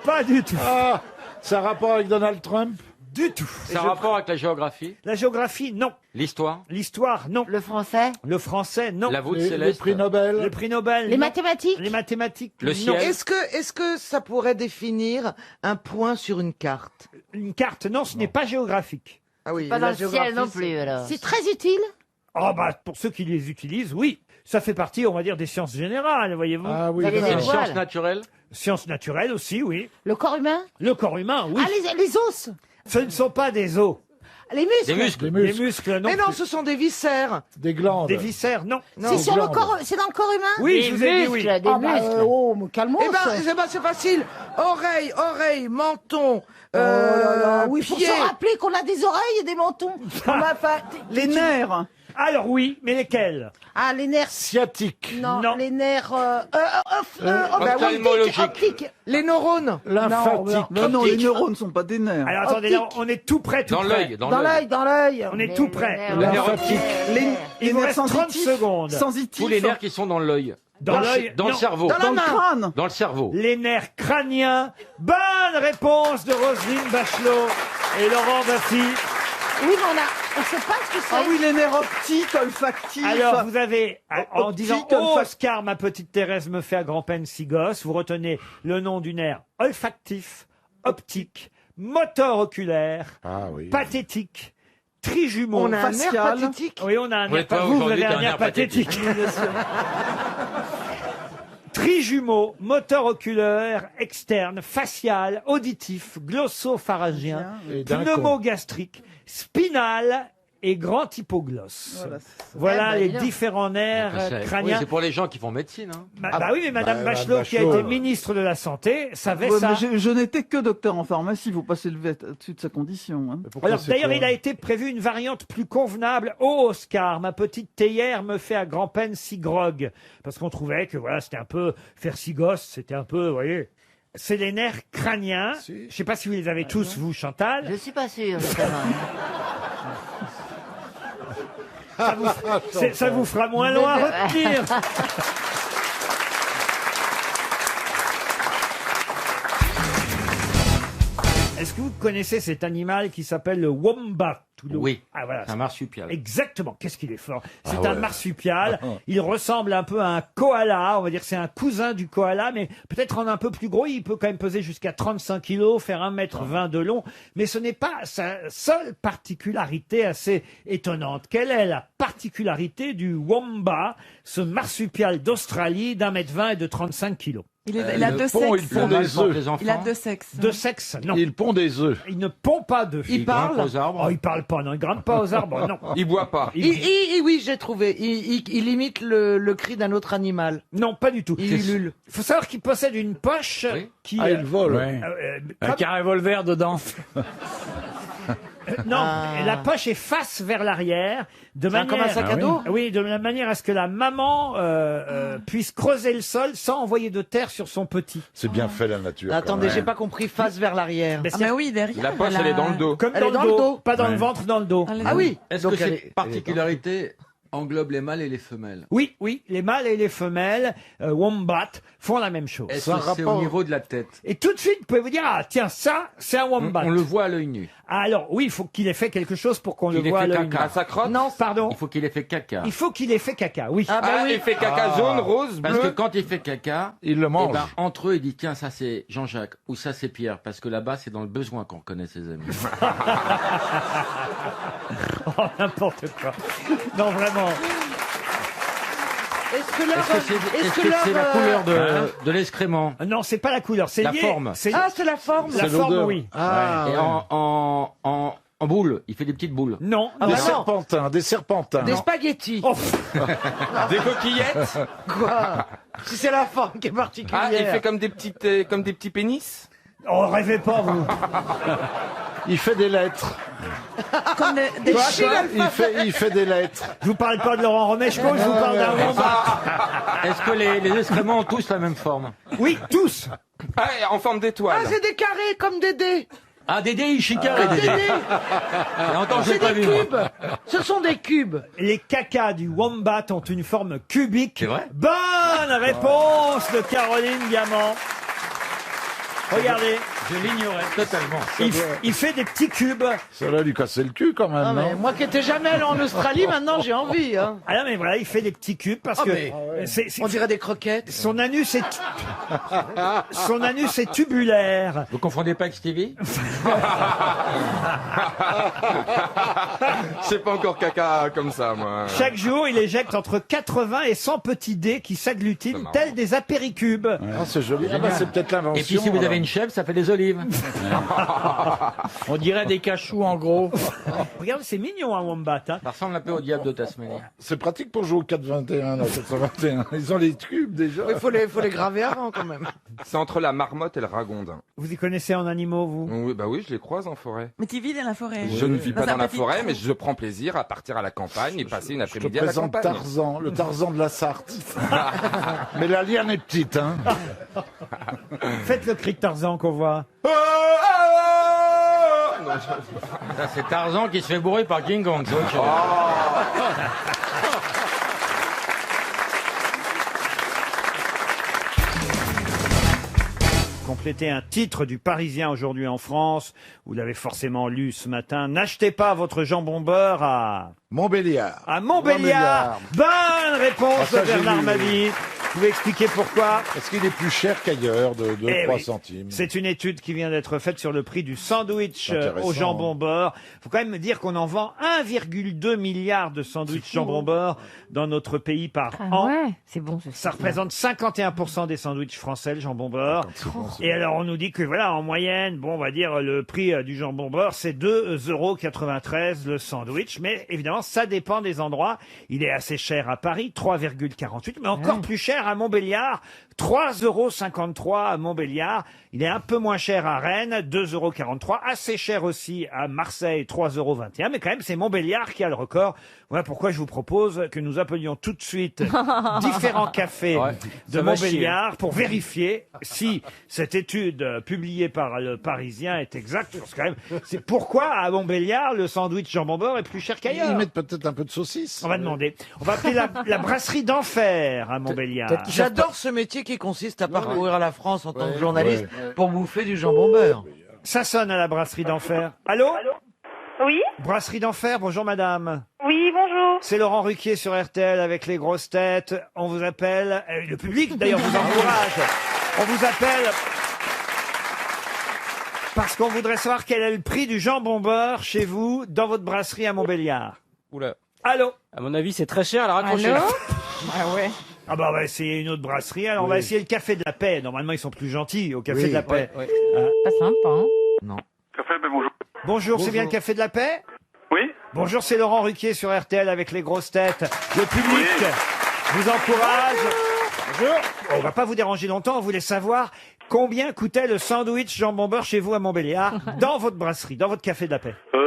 Pas du tout. Ah, ça a rapport avec Donald Trump? Du tout. C'est un rapport avec la géographie? La géographie, non. L'histoire? L'histoire, non. Le français? Le français, non. La voûte céleste? Le prix Nobel. Les non. mathématiques? Les mathématiques, Le non. ciel? Est-ce que ça pourrait définir un point sur une carte? Une carte, non, ce n'est pas géographique. Ah oui, Pas dans la le ciel géographie, non plus, alors. C'est très utile. Oh bah, pour ceux qui les utilisent, oui. Ça fait partie, on va dire, des sciences générales, voyez-vous. Ah oui, Vous avez C'est des une voiles? science naturelle? Sciences naturelles aussi, oui. Le corps humain? Le corps humain, oui. Ah, les os? Ce ne sont pas des os. Les muscles? Des muscles? Des muscles, non. Mais non, plus. ce sont des viscères. des glandes. Des viscères, non. C'est sur le corps, c'est dans le corps humain? Oui, Des je vous ai dit oui. muscles, des Ah bah, muscles. mais calmons. Eh ben, c'est facile. Oreille, menton, oui, Pour pied. se rappeler qu'on a des oreilles et des mentons. Les nerfs. Alors oui, mais lesquels? Ah, les nerfs. Sciatique. Non, Non. les nerfs Ophtalmologique. optiques. Les neurones. Lymphatique. Non, les neurones sont pas des nerfs. Alors attendez, là, on est tout près, tout Dans près. l'œil, Dans l'œil. On est tout près. La lymphatique. Il vous reste 30 secondes. Tous les nerfs qui sont dans l'œil. Dans l'œil, Dans le non. cerveau. Dans la main. Dans le cerveau. Les nerfs crâniens. Bonne réponse de Roselyne Bachelot et Laurent Baffy. Oui, mais on sait pas ce que c'est. Ah oui, les nerfs optiques, olfactifs. Alors, vous avez, en Optique, disant oh, Oscar, ma petite Thérèse me fait à grand-peine six gosses, vous retenez le nom du nerf olfactif, optique, moteur oculaire, Ah oui. pathétique, trijumeau. On a un nerf pathétique. Oui, on a un Oui, nerf toi, Vous aujourd'hui, avez t'as un nerf pathétique. Trijumeau, moteur oculaire, externe, facial, auditif, glossopharyngien, Et d'un pneumogastrique, spinal et grand hypoglosse. Voilà Eh ben, les dis donc. différents nerfs Oui, crâniens. c'est pour les gens qui font médecine. Hein. Bah oui, mais Madame Bah, Bachelot, qui a Bachelot, été ministre de la Santé, savait Ouais, ça. mais je n'étais que docteur en pharmacie, vous passez le vet au-dessus de sa condition. Hein. Alors d'ailleurs, il a été prévu une variante plus convenable. Oh Oscar, ma petite théière me fait à grand-peine si grog. Parce qu'on trouvait que voilà, c'était un peu faire six gosses, c'était un peu, vous voyez. C'est les nerfs crâniens. Je sais pas si vous les avez tous, vous, Chantal. Je suis pas sûr, notamment. Ça vous fera moins loin à retenir. Est-ce que vous connaissez cet animal qui s'appelle le wombat? Oui, Ah voilà. c'est un marsupial. Exactement. Qu'est-ce qu'il est fort. C'est Ah un ouais. marsupial. Il ressemble un peu à un koala. On va dire que c'est un cousin du koala, mais peut-être en un peu plus gros. Il peut quand même peser jusqu'à 35 kilos, faire 1,20 m de long. Mais ce n'est pas sa seule particularité assez étonnante. Quelle est la particularité du wombat, ce marsupial d'Australie d'1,20 m et de 35 kilos? Il a deux sexes. Il pond des œufs. Il a deux sexes. Deux sexes, non. Il pond des œufs. Il ne pond pas d'œufs. Il parle grimpe aux arbres. Oh, il parle pas, non. Il grimpe pas aux arbres, non. Il boit pas. Oui, j'ai trouvé. Il imite le cri d'un autre animal. Non, pas du tout. Il ulule. Il faut savoir qu'il possède une poche qui... Ah, il vole. Avec un revolver dedans. Non, la poche est face vers l'arrière, de C'est manière comme un sac à dos oui, de la manière à ce que la maman puisse creuser le sol sans envoyer de terre sur son petit. C'est bien fait la nature. Attendez, j'ai pas compris. Face vers l'arrière. Mais Ah c'est mais oui, derrière. La poche, elle est dans le dos. comme Elle est dans le dos, pas dans Ouais. le ventre, dans le dos. Ah oui. Est-ce Donc que elle cette est- particularité englobe les mâles et les femelles? Oui, oui, les mâles et les femelles wombat font la même chose. Est-ce que c'est au niveau de la tête? Et tout de suite, vous pouvez vous dire, ah tiens, ça, c'est un wombat. On le voit à l'œil nu. Ah, alors, oui, il faut qu'il ait fait quelque chose pour qu'on le Qu'il ait voie à fait l'œil caca. nu. À sa crotte. Non, pardon. Il faut qu'il ait fait caca. Il faut qu'il ait fait caca, oui. Ah bah Ah, oui. il fait caca jaune, rose, Parce que bleu. quand il fait caca, Il le eh mange. ben, entre eux, il dit tiens, ça c'est Jean-Jacques ou ça c'est Pierre. Parce que là-bas, c'est dans le besoin qu'on reconnaît ses amis. Oh, n'importe quoi. Non, vraiment. Est-ce que leur, Est-ce que c'est la couleur de l'excrément? Non, c'est pas la couleur, c'est La lié. forme. C'est Ah, c'est la forme. la C'est forme, l'odeur. oui. Ah, Et ouais. en boule, il fait des petites boules. Non. Ah Des bah non. serpentins, des serpentins. Des spaghettis. Oh, Des coquillettes. Quoi? Si c'est la forme qui est particulière. Ah, il fait comme des petits pénis. oh, rêvez pas, vous. Il fait des lettres. Comme des Quoi, chiens. quoi Il fait des lettres. Je vous parle pas de Laurent Romeshko, je vous parle d'un wombat. Est-ce que les excréments ont tous la même forme? Oui, tous. Ah, en forme d'étoile. Ah, c'est des carrés comme des dés. Ah, Dédé, il chicane, Des Dédé. dés. Et encore, j'ai C'est pas des vu, moi. cubes. Ce sont des cubes. Les cacas du wombat ont une forme cubique. C'est vrai? Bonne réponse de Caroline Diamant. Regardez. Je l'ignorais totalement. Il fait des petits cubes. Ça va lui casser le cul quand même, Ah, non mais moi qui étais jamais allé en Australie, maintenant j'ai envie. Hein. Ah non, mais voilà, il fait des petits cubes parce Ah, que mais- On dirait des croquettes. son anus est tubulaire. Vous confondez pas avec Stevie? C'est pas encore caca comme ça, moi. Chaque jour, il éjecte entre 80 et 100 petits dés qui s'agglutinent tels des apéricubes. Ah, c'est joli. Ah, bah, c'est peut-être l'invention. Et puis si vous alors. avez une chèvre, ça fait des olives. On dirait des cachous en gros. Regarde, c'est mignon un wombat. Hein. Ça ressemble un peu au diable de Tasmanie. C'est pratique pour jouer au 4-21, là, 421. Ils ont les cubes déjà. Il faut les graver avant quand même. C'est entre la marmotte et le ragondin. Vous y connaissez en animaux, vous? Oui, bah oui, je les croise en forêt. Mais tu vis dans la forêt. Je ne vis pas dans la un petit forêt, trou. mais je prends plaisir à partir à la campagne et passer une Je te après-midi à la présente campagne. Tarzan, le Tarzan de la Sarthe. Mais la liane est petite, hein. Faites le cri de Tarzan qu'on voit. Ça, c'est Tarzan qui se fait bourrer par King Kong. c'est autre chose. Compléter un titre du Parisien aujourd'hui en France. Vous l'avez forcément lu ce matin. N'achetez pas votre jambon beurre à Montbéliard. À Montbéliard. Bonne réponse Ah, ça, de j'ai Bernard lu, Mabie. Vous pouvez expliquer pourquoi? Parce qu'il est plus cher qu'ailleurs, de Eh 2-3 oui. centimes. C'est une étude qui vient d'être faite sur le prix du sandwich Intéressant. au jambon beurre. Faut quand même me dire qu'on en vend 1,2 milliard de sandwichs jambon beurre dans notre pays par an. Ouais, c'est bon. Ça représente 51% des sandwichs français, le jambon beurre. Et alors, on nous dit que voilà, en moyenne, bon, on va dire, le prix du jambon beurre, c'est 2,93 € le sandwich. Mais évidemment, ça dépend des endroits. Il est assez cher à Paris, 3,48, mais encore plus cher à Montbéliard, 3,53 € à Montbéliard. Il est un peu moins cher à Rennes, 2,43 €. Assez cher aussi à Marseille, 3,21 €. Mais quand même, c'est Montbéliard qui a le record. Voilà pourquoi je vous propose que nous appelions tout de suite différents cafés de ça va Montbéliard pour vérifier si cette étude publiée par le Parisien est exacte. Parce que quand même, c'est pourquoi à Montbéliard, le sandwich jambon beurre est plus cher qu'ailleurs. Ils mettent peut-être un peu de saucisse. On va demander. On va appeler la brasserie d'enfer à Montbéliard. J'adore ce métier qui consiste à parcourir la France en tant que journaliste ouais. pour bouffer du jambon beurre. Ça sonne à la brasserie d'enfer. Allô? Oui? Brasserie d'enfer, bonjour madame. Oui, bonjour. C'est Laurent Ruquier sur RTL avec les grosses têtes. On vous appelle, le public d'ailleurs vous encourage. On vous appelle parce qu'on voudrait savoir quel est le prix du jambon beurre chez vous, dans votre brasserie à Montbéliard. Oula. Allô? À mon avis, c'est très cher à la raccrocher. Allô? Ah ouais. Ah bah on va essayer une autre brasserie. Alors on va essayer le Café de la Paix. Normalement ils sont plus gentils au Café de la Paix. Pas sympa, hein? Non. Café, ben bonjour. Bonjour, c'est bien le Café de la Paix? Oui. Bonjour, c'est Laurent Ruquier sur RTL avec les grosses têtes. Le public vous encourage. Bonjour. On va pas vous déranger longtemps, on voulait savoir combien coûtait le sandwich jambon beurre chez vous à Montbéliard, dans votre brasserie, dans votre Café de la Paix. 5,50.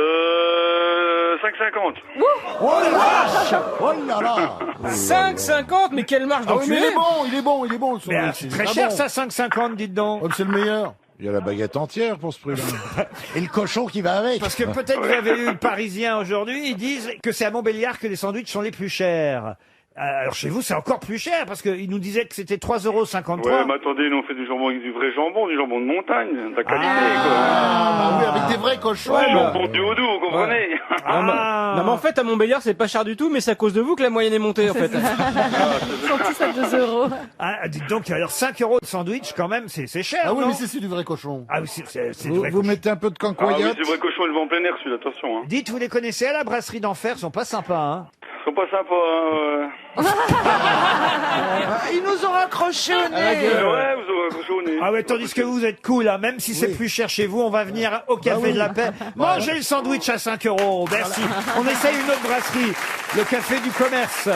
Oh la vache! Oh là là! 5,50, mais quelle marge Ah oui, mais d'enculé! il est bon, le Mais, sandwich. c'est très cher ça, 5,50, dites donc. Oh, c'est le meilleur. Il y a la baguette entière pour ce prix-là. Et le cochon qui va avec. Parce que peut-être vous avez eu le Parisien aujourd'hui, ils disent que c'est à Montbéliard que les sandwichs sont les plus chers. Alors chez vous, c'est encore plus cher, parce qu'ils nous disaient que c'était 3,53 €. Ouais, mais attendez, nous on fait du jambon avec du vrai jambon, du jambon de montagne, de la qualité, Ah, oui, avec des vrais cochons. quoi. Jambon du Haut-Doubs, vous comprenez? Non, mais en fait, à Montbéliard, c'est pas cher du tout, mais c'est à cause de vous que la moyenne est montée, en fait. Ils sont tous à 2 €. Ah, dites donc, alors 5 € de sandwich, quand même, c'est cher, Ah oui, non? mais c'est du vrai cochon. Ah oui, c'est du Vous, vrai vous cochon. mettez un peu de Ah oui, cancoyote. c'est vrai cochon, il va en plein air celui-là, attention. Hein. Dites, vous les connaissez à la brasserie d'enfer, ils sont pas sympas, hein? Ils sont pas sympas, hein. Ils nous ont raccroché au nez. Ouais, vous aurez accroché au nez. Ah ouais, tandis que vous êtes cool, hein. Même si c'est plus cher chez vous, on va venir au Café de la Paix. Mangez le sandwich à 5 €. Merci. On essaye une autre brasserie, le Café du Commerce.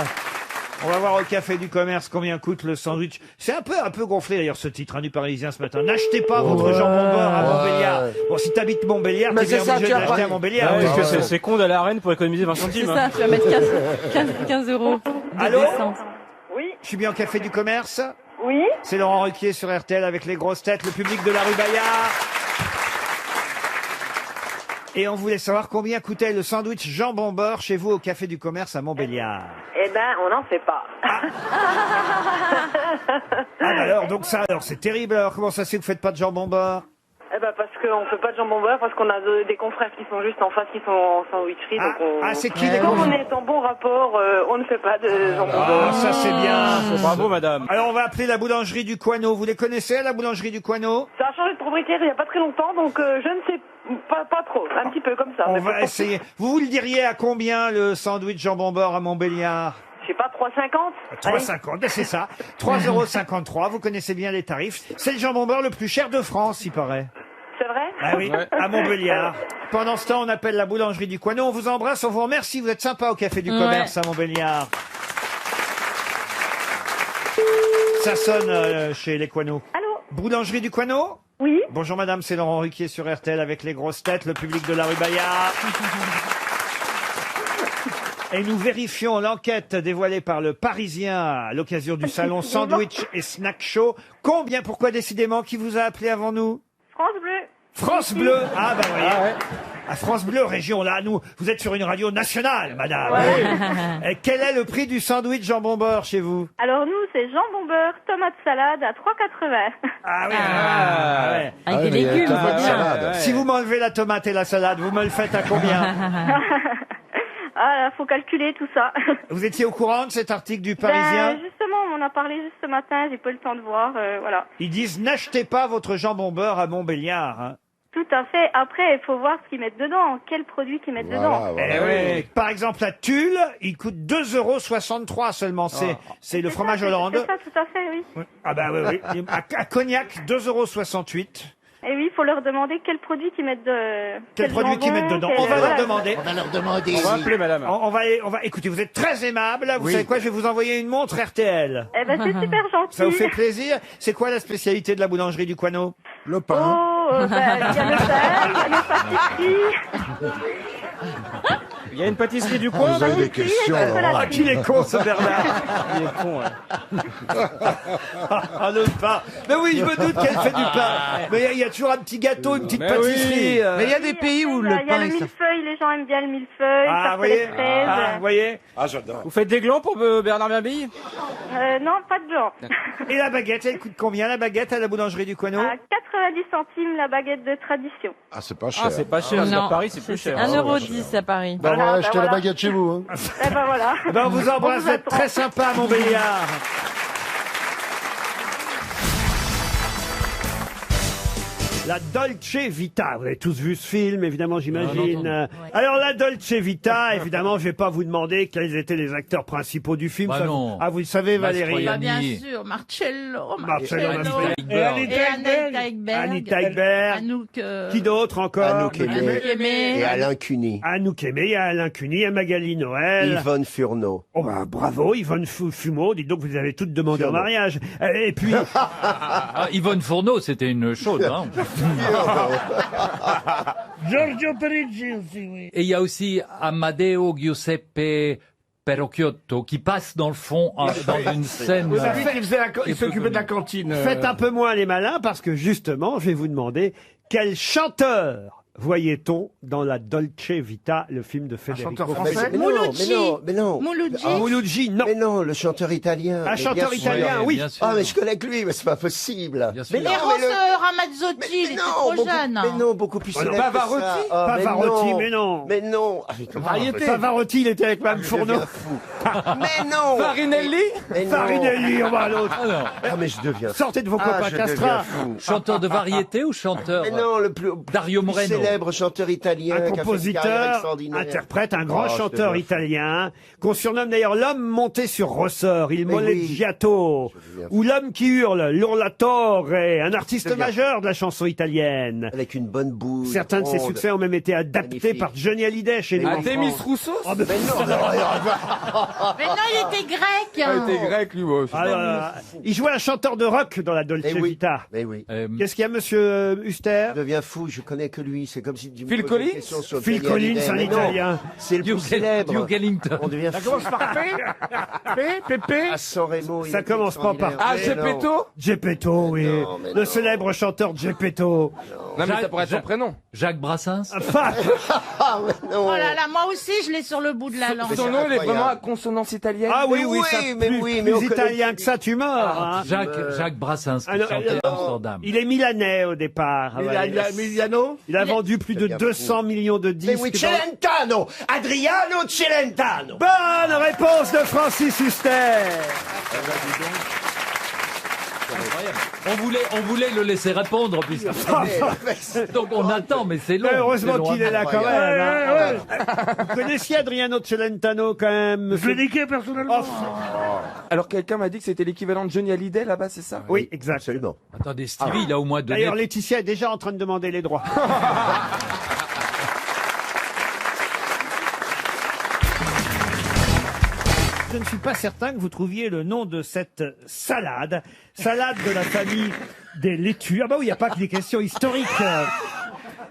On va voir au Café du Commerce combien coûte le sandwich. C'est un peu gonflé d'ailleurs ce titre du Parisien ce matin. N'achetez pas votre jambon beurre à Montbéliard. Bon, si t'habites Montbéliard, Mais t'es bien c'est ça, obligé tu de as l'acheter pas- à Montbéliard. Ah oui, Parce parce que que c'est con d'aller à Rennes pour économiser 20 C'est centimes. ça, hein. tu vas mettre 15 € de Allô? descente. Oui, Je suis bien au Café du Commerce. oui. C'est Laurent Ruquier sur RTL avec les grosses têtes, le public de la rue Bayard. Et on voulait savoir combien coûtait le sandwich jambon beurre chez vous au Café du Commerce à Montbéliard. Eh ben, on n'en fait pas. Ah bah alors, donc ça, alors c'est terrible. Alors comment ça se fait que vous faites pas de jambon beurre? Eh ben parce qu'on fait pas de jambon beurre, parce qu'on a des confrères qui sont juste en face, qui sont en sandwicherie. donc c'est qui les Comme confrères? on est en bon rapport, on ne fait pas de jambon beurre. Ah, ça c'est bien. Bravo, madame. Alors on va appeler la boulangerie du Coineau. Vous les connaissez, la boulangerie du Coineau? Ça a changé de propriétaire il n'y a pas très longtemps, donc je ne sais pas trop. Un petit peu comme ça. On mais va pas- essayer. Vous le diriez à combien le sandwich jambon beurre à Montbéliard? Je sais pas, 3,50. 3,50, ben c'est ça. 3,53 €. Vous connaissez bien les tarifs. C'est le jambon beurre le plus cher de France, il paraît. C'est vrai? Ah oui, à Montbéliard. Pendant ce temps, on appelle la boulangerie du Coineau. On vous embrasse, on vous remercie. Vous êtes sympa au Café du Commerce à Montbéliard. Ça sonne chez les Coineaux. Allô? Boulangerie du Coineau? Oui. Bonjour madame, c'est Laurent Ruquier sur RTL avec les grosses têtes, le public de la rue Bayard. Et nous vérifions l'enquête dévoilée par le Parisien à l'occasion du salon Sandwich et Snack Show. Combien, pourquoi décidément, qui vous a appelé avant nous? France Bleu. France Bleu. Ah bah voyez. À France Bleu, région là, nous, vous êtes sur une radio nationale, madame. Ouais. Et quel est le prix du sandwich jambon beurre chez vous? Alors nous, c'est jambon beurre, tomate salade à 3,80. Ah oui. ouais. Avec des légumes, c'est bien. Si vous m'enlevez la tomate et la salade, vous me le faites à combien? Ah là, faut calculer tout ça. Vous étiez au courant de cet article du Parisien? Ben, justement, on en a parlé juste ce matin, j'ai pas eu le temps de voir, voilà. Ils disent n'achetez pas votre jambon beurre à Montbéliard. Hein. Tout à fait. Après, il faut voir ce qu'ils mettent dedans, quel produit qu'ils mettent dedans. Eh oui. Par exemple, la Tulle, il coûte 2,63 € seulement. C'est le fromage Hollande. C'est ça, tout à fait, oui. Ah bah oui, oui. À Cognac, 2,68 €. Et oui, il faut leur demander quel produit qu'ils mettent de... Quel produit qu'ils mettent dedans? On va leur demander. On va leur demander. On va appeler madame. On va, écoutez, vous êtes très aimable. Vous savez quoi? Je vais vous envoyer une montre RTL. Eh ben, c'est super gentil. Ça vous fait plaisir? C'est quoi la spécialité de la boulangerie du Coineau? Le pain. Oh, ben, il y a le pain, il y a les pâtisseries. Il y a une pâtisserie du coin. Vous avez des questions. Ah, qu'il est con, ce Bernard. Il est con, ouais. Ah, le pain. Mais oui, je me doute qu'elle fait du pain. Mais il y a toujours un petit gâteau, une petite Mais pâtisserie. Mais il y a des pays où Il le y a pain le est... millefeuille, les gens aiment bien le millefeuille, Ah, ça fait les fraises. vous voyez. Ah, j'adore. Vous faites des glands pour Bernard Mabille? Non, pas de blanc. Et la baguette, elle coûte combien, la baguette à la boulangerie du Coineau? À 90 centimes la baguette de tradition. Ah, c'est pas cher. Ah, c'est pas cher. Non. À Paris, c'est plus cher. 1,10 € à Paris. Bah, on va Voilà, acheter bah, la voilà. baguette chez vous. Hein. Eh ben voilà. Eh ben, on vous embrasse, On vous vous êtes attend. très sympa à Montbéliard. La Dolce Vita, vous avez tous vu ce film, évidemment, j'imagine. Alors la Dolce Vita, évidemment, je vais pas vous demander quels étaient les acteurs principaux du film. Bah Ça, non. Ah, vous le savez, Valérie. Mastroianni. Bien sûr, Marcello. Marcello Mastroianni. Et Anita Anita Ekberg. Anita Ekberg. Anouk. Qui d'autre encore? Anouk Aimé. Aimé. Et Alain Cuny. Anouk Aimé, il y a Alain Cuny, il y a Magali Noël. Yvonne Furneaux. Oh bah bravo, Yvonne Fumeau, dites donc vous avez toutes demandé en Furneaux. mariage. Et puis... Ah, Yvonne Fourneau, c'était une chaude. Hein. Giorgio Parigi aussi, oui. Et il y a aussi Amadeo Giuseppe Perocchiotto qui passe dans le fond dans une scène. C'est lui qui faisait il s'occupait de la cantine. Faites un peu moins les malins parce que justement, je vais vous demander quel chanteur voyait-on dans la Dolce Vita, le film de Federico chanteur Fellini? français? Mais non, mais non, mais non. Mouloudji. Ah, Mouloudji, non. Mais non, le chanteur italien. Un Mais chanteur bien sûr. italien, oui. Bien sûr. Ah, mais je connais que lui, mais c'est pas possible. Bien sûr. Mais non, Eros mais Ramazzotti, il était non, trop beaucoup, jeune. mais non, beaucoup plus Oh non. célèbre que Pavarotti. ça. Ah, Pavarotti, mais non. Mais non. Ah, mais comment- Pavarotti, il était avec Mme je Fourneau. deviens fou. Mais non. Farinelli. Mais non. Farinelli, on va l'autre. Ah non. Ah, mais je deviens fou. Sortez de vos Ah, copains je deviens Castra. fou. Chanteur de variété ou chanteur Mais non, le plus Dario plus Moreno. célèbre chanteur italien Un qui a fait une carrière compositeur, extraordinaire. interprète, un grand Oh, je chanteur deviens fou. italien, qu'on surnomme d'ailleurs l'homme monté sur ressort, il Mais moleggiato, Je deviens ou l'homme qui hurle, l'urlatore, un artiste Je deviens majeur de la chanson italienne. Avec une bonne bouille. Certains de ses ronde. succès ont même été adaptés Magnifique. par Johnny Hallyday chez les Ah, enfants. Témis Rousseau. Oh, mais- Mais non, non, Mais non, il était grec. Il était grec, lui, moi. Ah, il jouait un chanteur de rock dans la Dolce Eh oui. Vita. Mais oui. Qu'est-ce qu'il y a, monsieur Huster? Je deviens fou, je connais que lui, c'est comme si tu me Phil posais une Collins question sur Phil Johnny Collins, Hallyday, un mais non, Italien. C'est le plus célèbre. Duke Ellington. On devient Ça commence par P Pépé à San Remo. il Ça était commence pas par extraordinaire. Ah, Mais non. Geppetto Geppetto, oui. Non, mais Le non. célèbre chanteur Geppetto. Non, mais ça pourrait être son prénom. Jacques Brassens. Ah ouais, non. Oh là là, moi aussi, je l'ai sur le bout de la langue. Son nom, il est incroyable. vraiment à consonance italienne. Ah oui, Mais oui, oui, ça, mais plus, oui, mais on plus connaît- italien que ça, tu meurs. hein. Jacques Brassens qui Alors, chantait à Amsterdam. Il est milanais au départ. Emiliano Il a vendu plus de 200 millions de Mais disques. oui, dans- Celentano, Adriano Celentano. Bonne réponse de Francis Huster. On voulait le laisser répondre, puisque... Donc on attend, mais c'est long. Mais heureusement c'est long. qu'il est là quand même. hein. Vous connaissiez Adriano Celentano quand même, Je l'ai monsieur? niqué personnellement. Alors quelqu'un m'a dit que c'était l'équivalent de Johnny Hallyday là-bas, c'est ça? Oui, exact. Absolument. Attendez, Stevie, il a au moins donné... D'ailleurs, Laetitia est déjà en train de demander les droits. Je ne suis pas certain que vous trouviez le nom de cette salade. Salade de la famille des laitues. Ah bah oui, il n'y a pas que des questions historiques.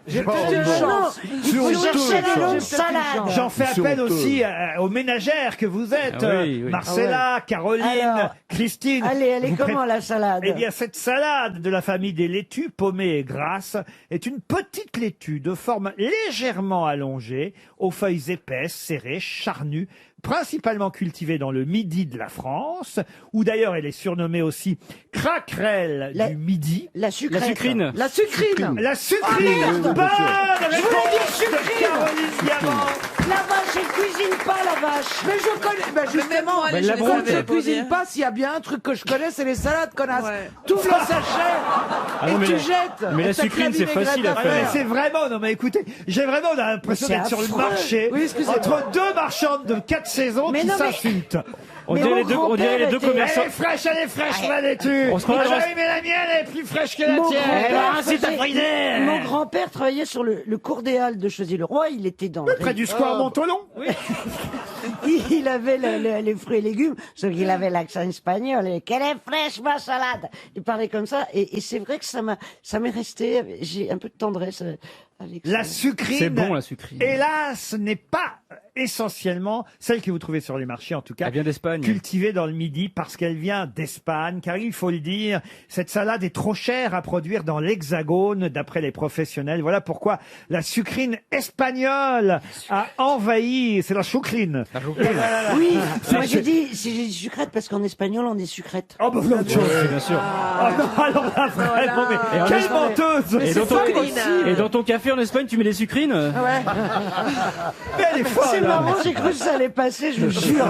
J'ai pas peut-être une envie. chance. C'est Vous honteux, cherchez ça. les noms de salade. J'en fais C'est appel honteux. aussi aux ménagères que vous êtes. Ah oui, oui. Marcella, Ah ouais. Caroline, Alors, Christine. allez, elle est Vous comment, la salade? Eh bien, cette salade de la famille des laitues, pommées et grasses, est une petite laitue de forme légèrement allongée, aux feuilles épaisses, serrées, charnues, principalement cultivée dans le midi de la France, où d'ailleurs elle est surnommée aussi craquerelle du midi. La sucrète. La sucrine. La sucrine. La sucrine. Oh, merde. Bonne Je voulais dire réponse de sucrine. Caroline Diamant. La vache, elle cuisine pas, la vache. Mais je connais. Ben justement, Mais la comme bronze. je cuisine pas, s'il y a bien un truc que je connais, c'est les salades, connasse. Ouais. Tout le sachet. Ah non, et mais tu la- jettes. mais la Et t'as sucrine, que c'est vinaigrette facile à Ah, faire. mais c'est vraiment, non mais écoutez, j'ai vraiment l'impression Mais c'est d'être sur le affreux. marché Oui, excusez-moi. entre deux marchandes de 4 saisons Mais qui non, mais- s'insultent. On Mais dirait mon les deux, on dirait les deux grand-père commerçants. Elle est fraîche ma laitue. On se croirait dans Ah, oui, mais la mienne elle est plus fraîche que la Mon tienne. grand-père C'est ta faisait- idée. Mon grand-père travaillait sur le cours des Halles de Choisy-le-Roi. Il était dans. Près du square Montolon. Il avait les fruits et légumes, sauf qu'il avait l'accent espagnol. Et quelle est fraîche ma salade. Il parlait comme ça, et c'est vrai que ça m'est resté. J'ai un peu de tendresse avec La ça. sucrine. C'est bon, la sucrine. Hélas, n'est pas essentiellement celle que vous trouvez sur les marchés, en tout cas. Elle vient d'Espagne. Cultivée dans le Midi parce qu'elle vient d'Espagne, car il faut le dire, cette salade est trop chère à produire dans l'Hexagone, d'après les professionnels. Voilà pourquoi la sucrine espagnole a envahi. C'est la sucrine. Oui, moi j'ai dit sucrète parce qu'en espagnol on dit sucrète. Oh bah voilà autre chose. Oui, bien sûr. Oh non, alors là, vraiment, mais Et en quelle Espagne- menteuse. Et dans ton café en Espagne, tu mets des sucrines? Ouais. Mais elle est folle. C'est hein. marrant, j'ai cru que ça allait passer, je vous jure.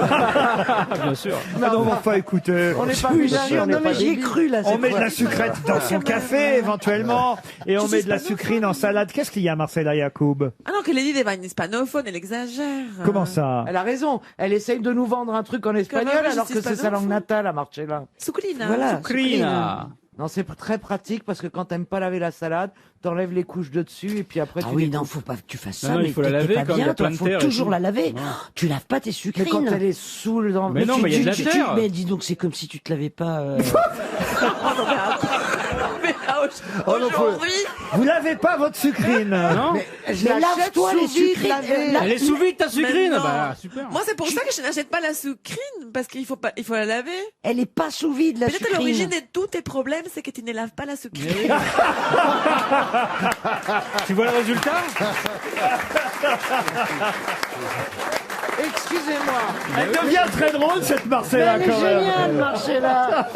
Bien sûr. Ah non, enfin, écoutez. On n'est pas Je vous bilingue, jure, non mais j'y ai cru là. On cette met de fois. la sucrète dans son café, éventuellement, et on met de la sucrine en salade. Qu'est-ce qu'il y a, Marcella Yacoub? Ah non, qu'elle ait dit des vannes hispanophones, elle exagère. Comment ça? Elle a raison. Elle essaye de nous vendre un truc en espagnol Comme un alors que c'est sa langue natale à Marcella. Sucrina. Voilà. Sucrina. Non, c'est très pratique parce que quand t'aimes pas laver la salade, t'enlèves les couches de dessus et puis après tu. Ah oui, les non, coupes. faut pas que tu fasses Non, ça. non, mais il faut la t'es laver pas quand il y a bien, plein toi, de faut terre et toujours tout. la laver. Ouais. Tu laves pas tes Mais sucrines. quand elle est saoule dans. Mais non, mais il y a de la terre. Mais dis donc, c'est comme si tu te lavais pas. Oh, Aujourd'hui, Vous lavez pas votre sucrine? Non? Je Mais l'achète lave-toi les sous vide, sucrines. lavée. Elle est sous vide ta Mais sucrine? non. Bah, super. moi c'est pour ça que je n'achète pas la sucrine, parce qu'il faut la laver. Elle est pas sous vide, la Peut-être sucrine. l'origine de tous tes problèmes, c'est que tu ne laves pas la sucrine. Tu vois le résultat? Excusez-moi. Elle devient très drôle, cette Mais Marcella, elle est quand même. géniale, Marcella.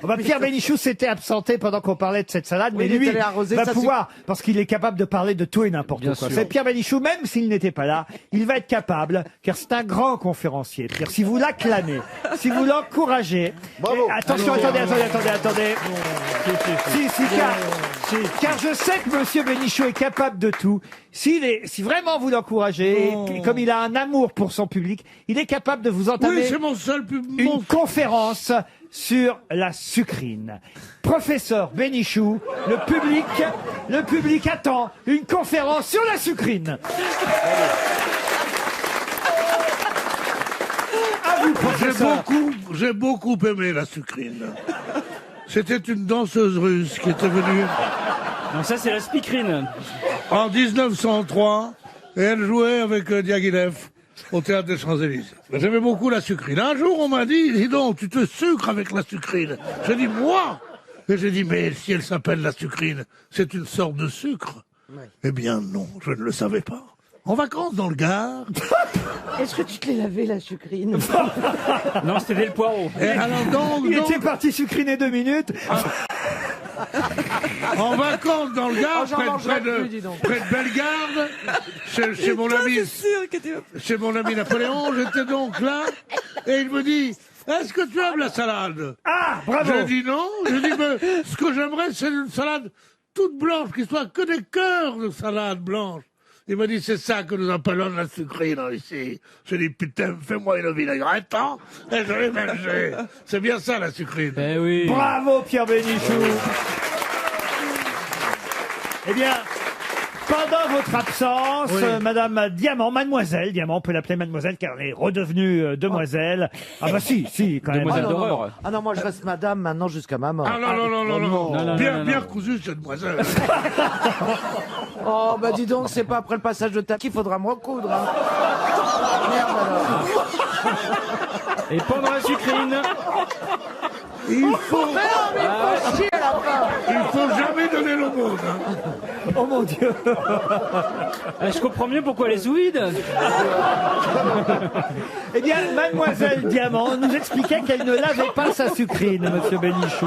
Bah, Pierre Bénichou s'était absenté pendant qu'on parlait de cette salade, Oui, mais il est lui allé arroser va sa pouvoir, parce qu'il est capable de parler de tout et n'importe Bien quoi. sûr. C'est Pierre Bénichou, même s'il n'était pas là, il va être capable, car c'est un grand conférencier. Pierre, si vous l'acclamez, si vous l'encouragez, Bravo. et attention, attendez. Car je sais que Monsieur Bénichou est capable de tout. Si vraiment vous l'encouragez, et comme il a un amour pour son public, il est capable de vous Oui, entamer c'est mon seul une conférence sur la sucrine. Professeur Bénichou, le public attend une conférence sur la sucrine. À vous, professeur. J'ai beaucoup aimé la sucrine. C'était une danseuse russe qui était venue Non, ça, c'est la speakerine. En 1903, et elle jouait avec Diaghilev au théâtre des Champs-Élysées. J'aimais beaucoup la sucrine. Un jour, on m'a dit, dis donc, tu te sucres avec la sucrine. J'ai dit, moi? Et j'ai dit, mais si elle s'appelle la sucrine, c'est une sorte de sucre? Eh bien non, je ne le savais pas. En vacances dans le Gard. Est-ce que tu te l'es lavé, la sucrine? Non, c'était le poireau. Et alors Il était parti sucriner 2 minutes. En vacances dans le Gard, Oh, j'en près mangerai de plus, dis donc. Bellegarde, chez mon ami, chez mon ami Napoléon, j'étais donc là, et il me dit, est-ce que tu aimes la salade? Ah, bravo. J'ai dit non, j'ai dit, mais ce que j'aimerais, c'est une salade toute blanche, qui soit que des cœurs de salade blanche. Il m'a dit, c'est ça que nous appelons la sucrine ici. J'ai dit, putain, fais-moi une vinaigrette, hein, et je vais manger. C'est bien ça, la sucrine. Ben oui. Bravo, Pierre Bénichou. Eh bien, pendant votre absence, Madame Diamant, Mademoiselle Diamant, on peut l'appeler Mademoiselle car elle est redevenue demoiselle. Ah bah si, quand même. Demoiselle Ah, non, non, d'horreur. non. Ah non, moi je reste madame maintenant jusqu'à ma mort. Ah non, non, non, non, non, non, bien, non, bien non. cousu, cette demoiselle. Oh bah dis donc, c'est pas après le passage de ta qu'il faudra me recoudre. Hein. Merde alors. Et pendant la sucrine. Il faut, Mais il faut chier à la fin. il faut jamais donner l'aumône. Hein. Oh mon Dieu. Je comprends mieux pourquoi les ouïdes. Eh bien, Mademoiselle Diamant nous expliquait qu'elle ne lavait pas sa sucrine, Monsieur Bénichou.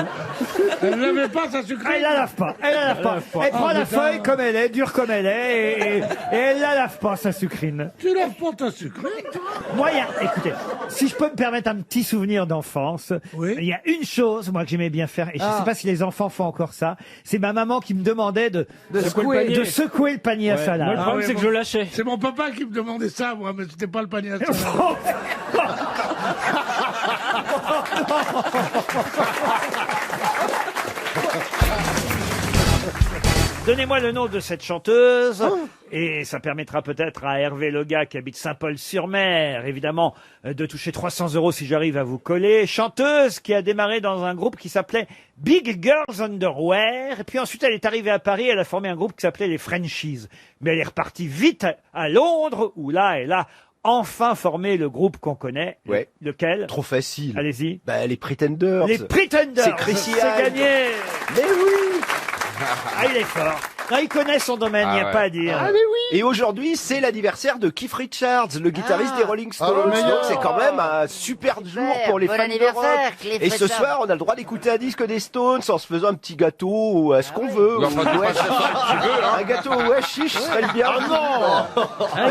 Elle n'avait pas sa sucrine. Elle la lave pas. Elle la lave pas. Elle prend la feuille comme elle est, dure comme elle est, et elle la lave pas sa sucrine. Tu laves pas ta sucrine, toi? Moi, écoutez, si je peux me permettre un petit souvenir d'enfance, il y a une chose, moi, que j'aimais bien faire, et je ne sais pas si les enfants font encore ça, c'est ma maman qui me demandait de secouer le panier à salade. Moi, le problème, c'est que je lâchais. C'est mon papa qui me demandait ça, moi, mais c'était pas le panier à salade. Donnez-moi le nom de cette chanteuse, et ça permettra peut-être à Hervé Lega, qui habite Saint-Paul-sur-Mer, évidemment, de toucher 300 € si j'arrive à vous coller. Chanteuse qui a démarré dans un groupe qui s'appelait Big Girls Underwear, et puis ensuite elle est arrivée à Paris, elle a formé un groupe qui s'appelait les Frenchies. Mais elle est repartie vite à Londres, où là, elle a enfin formé le groupe qu'on connaît. Ouais. Lequel? Trop facile. Allez-y. Bah, les Pretenders. Les Pretenders. C'est Chrissy C'est Hine. gagné. Mais oui. Ah, il est fort. Non, il connaît son domaine, il n'y a pas à dire. Ah mais oui. Et aujourd'hui, c'est l'anniversaire de Keith Richards, le guitariste des Rolling Stones. le meilleur. Donc c'est quand même un super jour pour les Bon fans de anniversaire, rock. Cliff Et ce Richard. soir, on a le droit d'écouter un disque des Stones en se faisant un petit gâteau ou à ce qu'on veut. Ou enfin, tu Ouais. passes ça comme tu veux, hein. Un gâteau au hashish serait le bienvenu.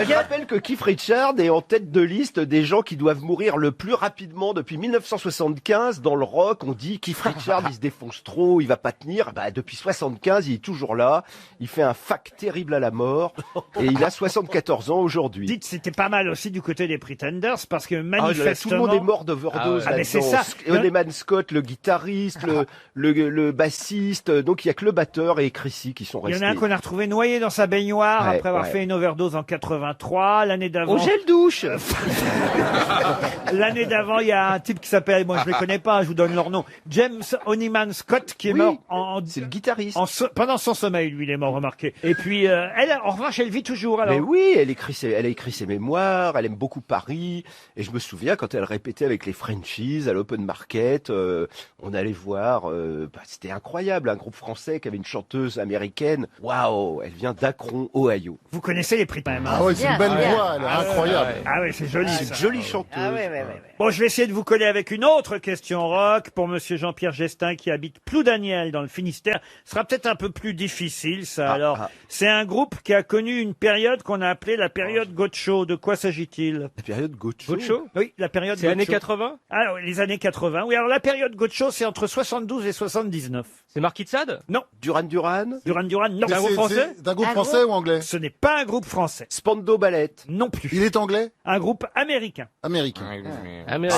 Je rappelle que Keith Richards est en tête de liste des gens qui doivent mourir le plus rapidement depuis 1975 dans le rock. On dit Keith Richards, il se défonce trop, il va pas tenir. Bah, depuis 75, il est toujours là. Il fait un fac terrible à la mort et il a 74 ans aujourd'hui. Dites, c'était pas mal aussi du côté des Pretenders parce que Ah, manifestement. tout le monde est mort d'overdose Ah mais c'est là-dedans. ça. Coleman Scott, le guitariste, le bassiste, donc il y a que le batteur et Chrissy qui sont Il y restés. en a un qu'on a retrouvé noyé dans sa baignoire Ouais, après avoir ouais. fait une overdose en 83. L'année d'avant. Au gel douche. L'année d'avant, il y a un type qui s'appelle, moi je les connais pas, je vous donne leur nom, James Honeyman Scott, qui est mort c'est le guitariste. Pendant son sommeil, lui, il est mort, remarqué. Et puis, elle, en revanche, elle vit toujours, alors. Mais oui, elle a écrit ses mémoires, elle aime beaucoup Paris. Et je me souviens quand elle répétait avec les Frenchies à l'Open Market, on allait voir, c'était incroyable, un groupe français qui avait une chanteuse américaine. Waouh, elle vient d'Akron, Ohio. Vous connaissez les prix, même. Ah ouais, c'est une belle voix, elle est incroyable. Ah ouais, c'est joli. C'est ça. une jolie chanteuse. Ah ouais, ouais, ouais. Bon, je vais essayer de vous coller avec une autre question rock pour monsieur Jean-Pierre Gestin qui habite Ploudaniel dans le Finistère. Ce sera peut-être un peu plus difficile, ça. Alors, c'est un groupe qui a connu une période qu'on a appelée la période Gaucho. De quoi s'agit-il? La période Gaucho? Gaucho? Oui, la période C'est Gaucho. années 80? Ah oui, les années 80. Oui, alors la période Gaucho, c'est entre 72 et 79. C'est Marquis de Sade? Non. Duran Duran? Duran Duran, non. C'est un groupe français? C'est un groupe français ou anglais? Ce n'est pas un groupe français. Spandau Ballet? Non plus. Il est anglais? Un groupe américain. Américain.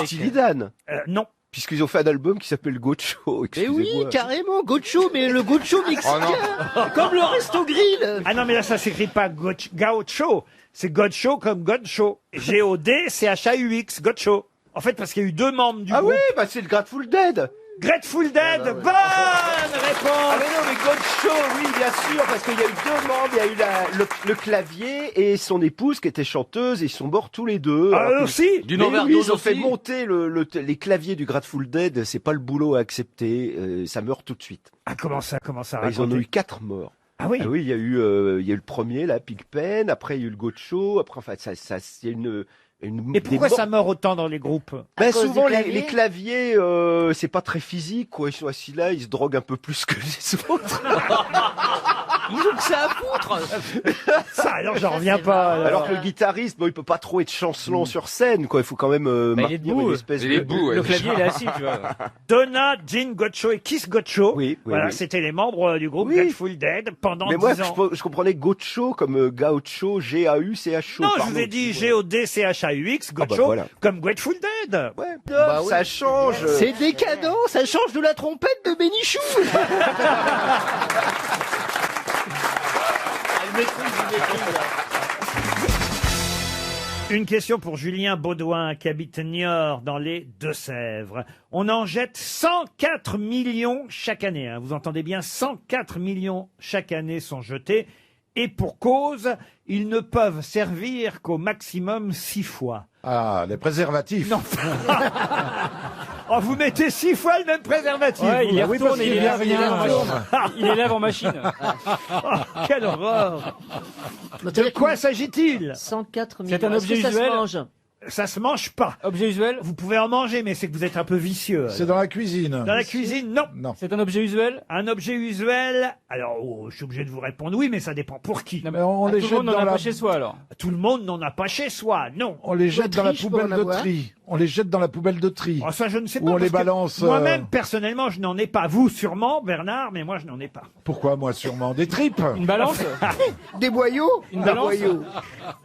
Steely Dan? Non. Puisqu'ils ont fait un album qui s'appelle Gaucho. Mais oui, carrément, Gaucho, mais le Gaucho mexicain, comme le Resto Grill. Ah non, mais là, ça s'écrit pas Gaucho. C'est Gaucho comme Gaucho. G-O-D-C-H-A-U-X, Gaucho. En fait, parce qu'il y a eu deux membres du Ah groupe. oui, bah c'est le Grateful Dead. Grateful Dead, bonne réponse. Ah mais non, mais Gotcho, oui, bien sûr, parce qu'il y a eu deux membres, il y a eu le clavier et son épouse qui était chanteuse, et ils sont morts tous les deux. Ah, eux aussi D'une Mais overdose oui, ils ont fait aussi. monter les claviers du Grateful Dead, c'est pas le boulot à accepter, ça meurt tout de suite. Ah, comment ça Ils en ont raconter eu 4 morts. Ah oui. Il y a eu le premier, là, Pigpen, après il y a eu le Gotcho, après, enfin, il y a une Et pourquoi des ça meurt autant dans les groupes Ben souvent les claviers, c'est pas très physique, quoi. Ils sont assis là, ils se droguent un peu plus que les autres. Ils ont que ça à foutre. Ça, alors j'en reviens pas. Alors que le guitariste, bon, il peut pas trop être chancelant sur scène, quoi. Il faut quand même Bah, il est maintenir debout. une espèce Il est de... debout, ouais. Le clavier, il est assis, tu vois. Donna, Gene Gotcho et Keith Gotcho. Oui, voilà, oui. c'était les membres du groupe Grateful Dead pendant Mais moi, 10 ans. je comprenais Gotcho comme Gaucho, G-A-U-C-H-O. Non, je pardon. vous ai dit G-O-D-C-H-A-U-X, bah Gotcho, voilà. comme Grateful Dead. Ouais, Bah oui. ça change. C'est décadent, ça change de la trompette de Bénichou. Une question pour Julien Baudouin qui habite Niort dans les Deux-Sèvres. On en jette 104 millions chaque année. Hein. Vous entendez bien, 104 millions chaque année sont jetés. Et pour cause, ils ne peuvent servir qu'au maximum 6 fois. Ah, les préservatifs. Non. Oh, vous mettez 6 fois le même préservatif. Ouais, il les vous. retourne et il les lave en machine. Il les lave en machine. Oh, quelle horreur. De quoi s'agit-il 104 millions. C'est un objet Est-ce que usuel. Ça se mange. Ça se mange pas. Objet usuel. Vous pouvez en manger, mais c'est que vous êtes un peu vicieux. C'est dans la cuisine. Dans la cuisine, non. Non. C'est un objet usuel. Un objet usuel. Alors, je suis obligé de vous répondre oui, mais ça dépend pour qui. Non, mais on les tout jette le monde n'en dans a la- pas chez soi alors. Tout le monde n'en a pas chez soi, non. On les jette dans la triche pour poubelle en de avoir. tri. On les jette dans la poubelle de tri. Oh, ça, je ne sais Ou pas. on parce les que balance, Moi-même, personnellement, je n'en ai pas. Vous, sûrement, Bernard, mais moi, je n'en ai pas. Pourquoi moi sûrement des tripes? Une balance. Des boyaux Une Des balance. boyaux.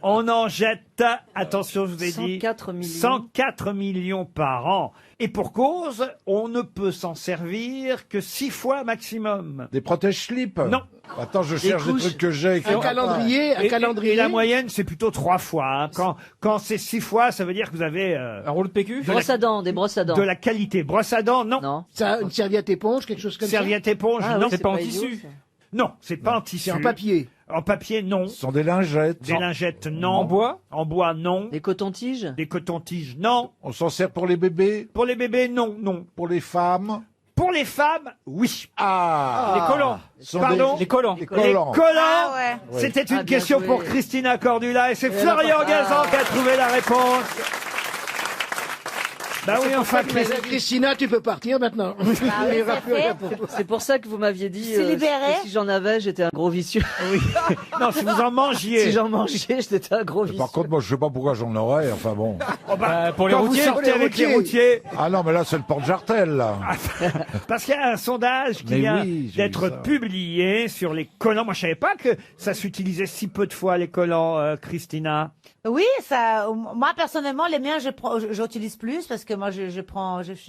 On en jette, attention, je vous ai dit, 104 millions. 104 millions par an. Et pour cause, on ne peut s'en servir que 6 fois maximum. Des protège-slips? Non. Attends, je cherche des couches. trucs que j'ai. Un calendrier, un Et calendrier. la moyenne, c'est plutôt 3 fois. Hein. Quand c'est 6 fois, ça veut dire que vous avez Un rouleau de PQ. Brosse à dents, des brosses à dents. de la qualité. Brosse à dents, non. Non. Ça, une serviette éponge, quelque chose comme Serviette éponge, Ah non. oui, C'est pas en idiot, tissu. ça. Non, c'est pas en ça. tissu. C'est en papier. En papier, non. Ce sont des lingettes. Des lingettes, non. En bois. En bois, non. Des cotons-tiges. Des cotons-tiges, non. On s'en sert pour les bébés, Pour les bébés, non, non. pour les femmes. Pour les femmes, oui. Ah, Les collants. Ce sont Pardon Les collants. des Les collants. collants. Ah ouais. C'était une Ah, bien question joué. pour Christina Cordula et c'est Florian Gazan qui a trouvé la réponse. Bah oui, enfin, Christina, tu peux partir maintenant. oui, Il y aura c'est plus fait. rien pour toi. C'est pour ça que vous m'aviez dit C'est libéré. que si j'en avais, j'étais un gros vicieux. oui. Non, si vous en mangiez. Si j'en mangeais, j'étais un gros vicieux. Par contre, moi, je sais pas pourquoi j'en aurais. Enfin bon. Oh, bah, Pour les quand routiers. vous sortez Pour les avec les routiers. routiers, Ah non, mais là, c'est le porte-jartel, là. parce qu'il y a un sondage qui Mais vient oui, j'ai d'être vu ça. publié sur les collants. Moi, je savais pas que ça s'utilisait si peu de fois, les collants, Christina. Oui, ça. Moi personnellement, les miens, j'utilise plus parce que moi, je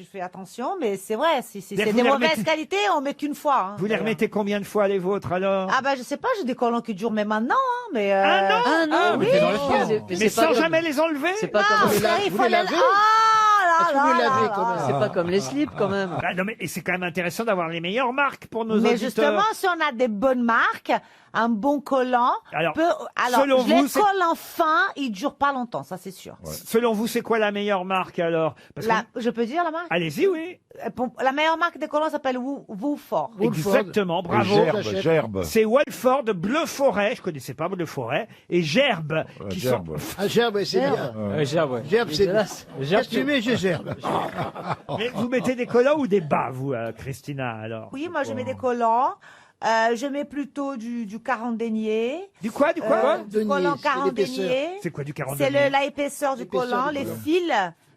fais attention. Mais c'est vrai, si Mais c'est vous des les mauvaises remettez- qualités, on met qu'une fois. Hein. Vous les remettez combien de fois, les vôtres, alors? Ah bah je sais pas, j'ai des collants qui durent même maintenant, hein, mais. Ah non Ah non, Ah, mais oui. t'es dans la fière. Mais sans jamais les enlever? C'est pas Ah, comme ça, il vous faut les les. lavez Ah Est-ce que là vous les là lavez là quand là. même C'est pas comme les slips quand même. Ah non, mais et c'est quand même intéressant d'avoir les meilleures marques pour nos Mais auditeurs. justement, si on a des bonnes marques, un bon collant, Alors, alors selon les vous, c'est- collants fins, ils durent pas longtemps, ça c'est sûr. Selon vous, c'est quoi la meilleure marque, alors? Parce que- Je peux dire la marque Allez-y, oui. La meilleure marque de collants s'appelle Woolford. Exactement, bravo. Gerbe, Gerbe. C'est Walford, Bleu Forêt, je connaissais pas Bleu Forêt, et Gerbe, qui sont... Gerbe. Ah, gerbe, c'est bien. Gerbe, ouais. Gerbe, c'est bien. Gerbe, Qu'est-ce que tu mets, j'ai gerbe. Mais vous mettez des collants ou des bas, vous, Christina, alors? Oui, moi je mets des collants. Je mets plutôt du 40 deniers. Du quoi, du quoi? Du collant Denier, 40 c'est l'épaisseur. deniers. C'est quoi du 40 C'est deniers l'épaisseur du collant, les fils,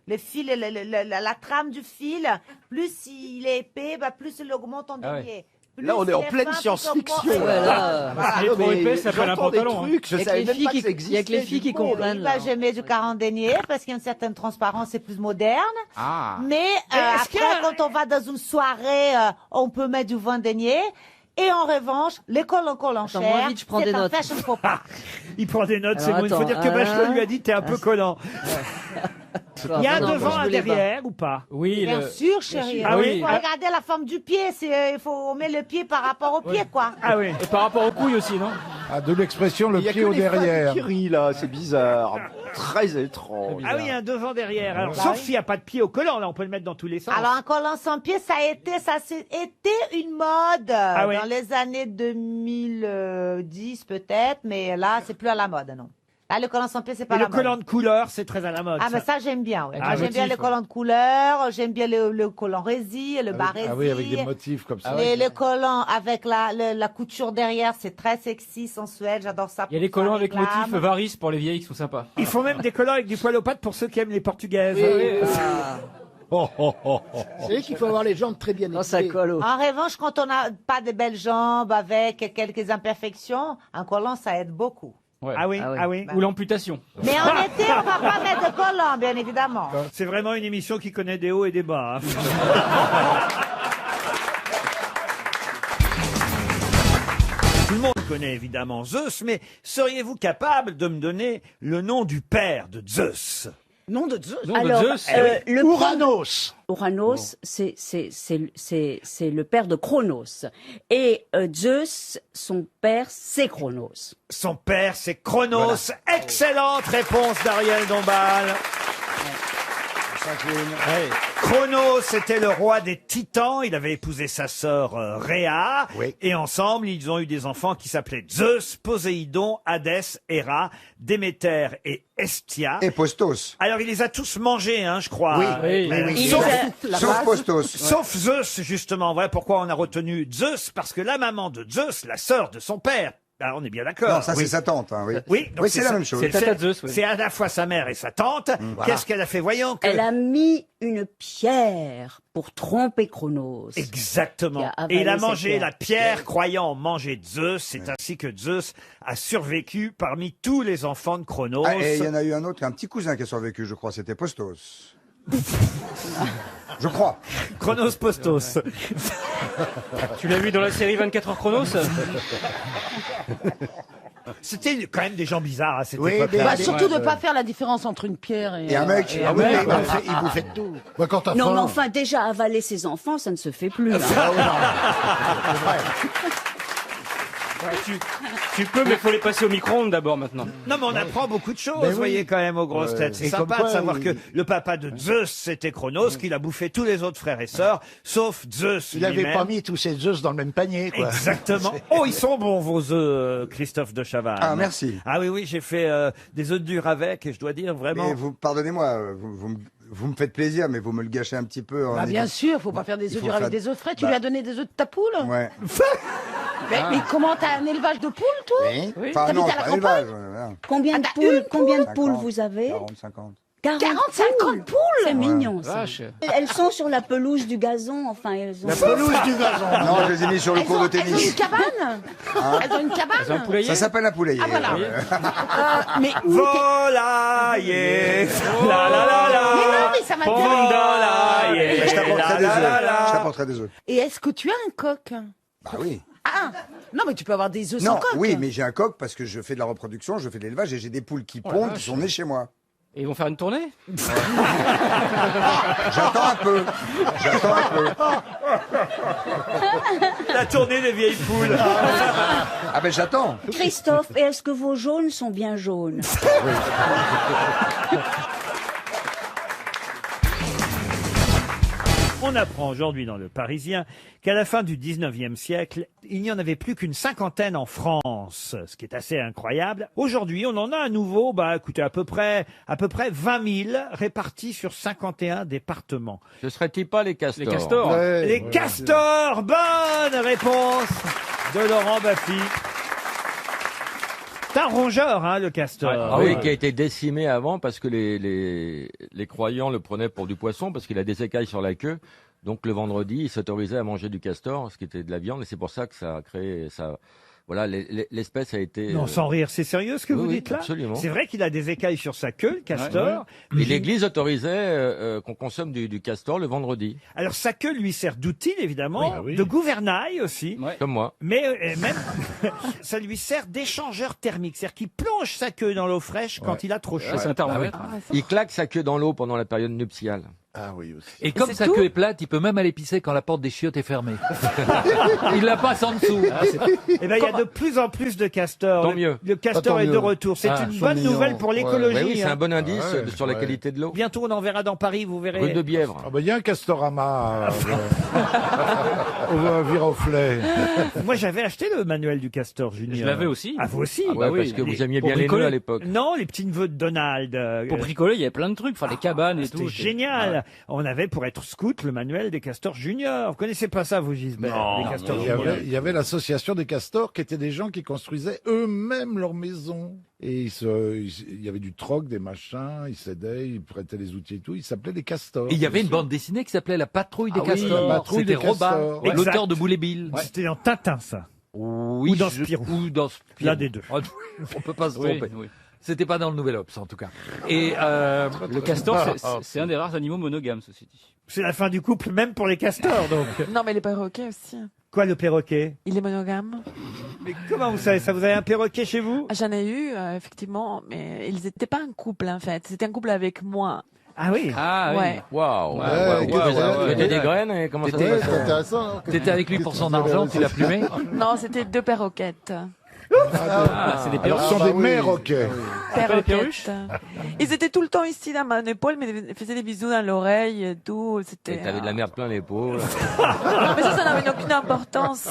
la trame du fil. Plus il est épais, bah, plus il augmente en Ah ouais. denier. Plus Là, on est en il pleine fin, plus science-fiction. on prend- Ouais, là. Il est non, trop mais épais, ça fait un j'entends des pantalon. hein. trucs, je Il y a que savais les même filles pas que qui- ça il y a que les existait. filles qui du coup. comprennent. Bah, je mets du 40 deniers parce qu'il y a une certaine transparence, c'est plus moderne. Ah. Mais est-ce qu'il y après, a- quand on va dans une soirée, on peut mettre du 20 deniers. Et en revanche, les collants Attends, chers, moi, vite, je prends c'est des un notes. fashion faux pas. Il prend des notes, Alors, c'est bon. Il faut attends, dire que Bachelot lui a dit t'es un peu collant. Il y a un devant, un derrière ou pas? Oui, Bien sûr, chérie. Ah oui. Il faut regarder la forme du pied. Il faut mettre le pied par rapport au pied, quoi. Ah oui. Et par rapport aux couilles aussi, non? Ah, de l'expression le Il y a pied que au les femmes derrière. qui rient, là, c'est bizarre. Très étrange. Ah oui, il y a un devant derrière. Alors, Bah sauf oui. s'il n'y a pas de pied au collant, là, on peut le mettre dans tous les sens. Alors, un collant sans pied, ça a été une mode oui. dans les années 2010 peut-être, mais là, c'est plus à la mode, non. Là, le collant sans pied, c'est pas Et la le mode. collant de couleur, c'est très à la mode. Ah, mais ça, j'aime bien. Ouais. Avec Moi, un j'aime bien motif, les collants de couleur, j'aime bien le collant résille, le bas résille. Ah oui, avec des motifs comme ça. Les collants avec la couture derrière, c'est très sexy, sensuel, j'adore ça. Il y a les collants avec motif varices pour les vieilles qui sont sympas. Ils font même des collants avec du poil aux pattes pour ceux qui aiment les portugaises. C'est vrai qu'il faut avoir les jambes très bien équipées. En revanche, quand on n'a pas de belles jambes avec quelques imperfections, un collant, ça aide beaucoup. Ouais. Ah oui, ah oui. Ou l'amputation. Mais en été, on va pas mettre de collant, bien évidemment. C'est vraiment une émission qui connaît des hauts et des bas. hein. Tout le monde connaît évidemment Zeus, mais seriez-vous capable de me donner le nom du père de Zeus? Nom de Zeus. Alors, le Ouranos. Ouranos, c'est le père de Chronos. Et Zeus, son père, c'est Chronos. Son père, c'est Chronos. Excellente réponse d'Ariel Dombal. Ouais. Chronos était le roi des Titans. Il avait épousé sa sœur Rhea. Et ensemble, ils ont eu des enfants qui s'appelaient Zeus, Poséidon, Hadès, Héra, Déméter et Hestia. Et Postos. Alors, il les a tous mangés, hein, je crois. Oui. Sauf Postos. Sauf Zeus, justement. Voilà pourquoi on a retenu Zeus, parce que la maman de Zeus, la sœur de son père, ah, on est bien d'accord. Non, ça c'est sa tante. Hein, oui, Oui, donc c'est la même chose. C'est à la fois sa mère et sa tante. Voilà. Qu'est-ce qu'elle a fait? Voyons que... Elle a mis une pierre pour tromper Chronos. Exactement. Qui a Et il a avalé mangé cette la pierre. pierre croyant manger Zeus. C'est ainsi que Zeus a survécu parmi tous les enfants de Chronos. Ah, et il y en a eu un autre, un petit cousin qui a survécu, je crois, c'était Postos. Je crois. Chronos Postos. Tu l'as vu dans la série 24 heures Chronos? C'était quand même des gens bizarres à cette Oui, époque-là. Bah, surtout de ne pas faire la différence entre une pierre et un mec. et Ah un oui, mec. il bouffait de tout. Ouais, quand t'as Non, faim. mais enfin, déjà, avaler ses enfants, ça ne se fait plus. là. Tu peux, mais il faut les passer au micro-ondes d'abord maintenant. Non, mais on apprend beaucoup de choses, Ben vous oui. voyez, quand même, aux grosses têtes. C'est Et comme sympa quoi, de savoir il- que le papa de Zeus, c'était Chronos, qu'il a bouffé tous les autres frères et sœurs, sauf Zeus Il n'avait lui-même. pas mis tous ses œufs dans le même panier, quoi. Exactement. Oh, ils sont bons, vos œufs, Christophe de Chavannes. Ah, merci. Ah oui, oui, j'ai fait des œufs durs avec, et je dois dire, vraiment... Mais vous, pardonnez-moi, vous me faites plaisir, mais vous me le gâchez un petit peu. Bah, bien sûr, faut pas faire des Il œufs faut durs avec faire- des œufs frais. Tu Bah. lui as donné des œufs de ta poule? Ouais. Mais comment t'as un élevage de poules, toi? Oui. Oui. Enfin, T'habites non, à la pas campagne? élevage. Voilà. Combien de t'as poules, une combien de 50, poules vous avez? 40, 50. 50 poules? C'est mignon, ça. Vache. Elles sont sur la pelouse du gazon, enfin, elles ont... La pelouse du gazon. Non, je les ai mis sur le cours de Elles ont tennis. une cabane? Hein Elles ont une cabane? Ça s'appelle un poulailler. Ah, voilà. Mais Volailler, la la la la. Mais non, mais ça m'intéresse. Volailler, Mais je t'apporterai des la, la, œufs. la. Je t'apporterai des œufs. Et est-ce que tu as un coq? Bah oui. Ah! Non, mais tu peux avoir des œufs sans Non, coq. oui, mais j'ai un coq parce que je fais de la reproduction, je fais de l'élevage et j'ai des poules qui pondent, vache. qui sont nées chez moi. Et ils vont faire une tournée? J'attends un peu. J'attends un peu. La tournée des vieilles poules. Ah ben j'attends. Christophe, et est-ce que vos jaunes sont bien jaunes? On apprend aujourd'hui dans le Parisien qu'à la fin du 19e siècle, il n'y en avait plus qu'une cinquantaine en France, ce qui est assez incroyable. Aujourd'hui, on en a à nouveau, écoutez, à peu près 20 000 répartis sur 51 départements. Ce serait-il pas les castors? Les castors. Ouais, Les ouais, castors, bonne réponse de Laurent Baffy. C'est un rongeur, hein, le castor. Ah oui, qui a été décimé avant parce que les croyants le prenaient pour du poisson parce qu'il a des écailles sur la queue. Donc le vendredi, ils s'autorisaient à manger du castor, ce qui était de la viande, et c'est pour ça que ça a créé, ça voilà, l'espèce a été. Non, sans rire, c'est sérieux ce que vous oui, dites là? absolument. C'est vrai qu'il a des écailles sur sa queue, le castor. Et l'Église autorisait qu'on consomme du castor le vendredi. Alors sa queue lui sert d'outil, évidemment, Oui. de gouvernail aussi. Comme moi. Mais même, ça lui sert d'échangeur thermique. C'est-à-dire qu'il plonge sa queue dans l'eau fraîche quand il a trop chaud. Il claque sa queue dans l'eau pendant la période nuptiale. Ah oui aussi. Et comme sa queue est plate, il peut même aller pisser quand la porte des chiottes est fermée. Il la passe en dessous. Eh ben, il y a de plus en plus de castors. Tant mieux. Le castor Tant est mieux. de retour. C'est une bonne nouvelle pour l'écologie. Ouais, oui, c'est hein. un bon indice sur la qualité de l'eau. Bientôt, on en verra dans Paris, vous verrez. Rue de Bièvre. Ah bah, il y a un Castorama au Viroflay. Moi, j'avais acheté le manuel du Castor Junior. Je l'avais aussi. Ah, vous aussi? Ah ouais, parce que vous aimiez pour bien les bricoler. nœuds à l'époque. Non, les petits neveux de Donald. Pour bricoler, il y avait plein de trucs, enfin les cabanes et tout. C'était génial. On avait, pour être scout, le manuel des castors juniors. Vous connaissez pas ça, vous, Gisbert? Les castors juniors. Il y avait l'association des castors qui étaient des gens qui construisaient eux-mêmes leur maison. Et il y avait du troc, des machins, ils s'aidaient, ils prêtaient les outils et tout. Ils s'appelaient des castors. Et il y avait une bande dessinée qui s'appelait La Patrouille des Ah oui, Castors. La Patrouille C'était des Castors. Robin, Ouais. l'auteur Exact. de Boule et Bill. C'était dans Tintin, ça. Oui, Ou dans Spirou. Ou dans Spirou. L'un des deux. On peut pas se Oui, tromper. oui. C'était pas dans le Nouvel Obs, en tout cas. Et Le castor, c'est un des rares animaux monogames, ceci dit. C'est la fin du couple, même pour les castors, donc. Non, mais les perroquets aussi. Quoi, le perroquet? Il est monogame. Mais comment vous savez ça? Vous avez un perroquet chez vous? J'en ai eu, effectivement, mais ils n'étaient pas un couple, en fait. C'était un couple avec moi. Ah oui? Ah Ouais. Waouh. Ouais, Tu mettais des graines et comment ça se Ouais, passe c'est intéressant. hein. t'étais avec lui pour son argent, tu l'as plumé. Non, c'était 2 perroquettes. Ah, c'est des Alors, ce sont des mères, ok. Pas les perruches Ils étaient tout le temps ici dans mon épaule, mais ils faisaient des bisous dans l'oreille et tout. C'était. T'avais de la merde plein l'épaule. Non, mais ça n'avait aucune importance.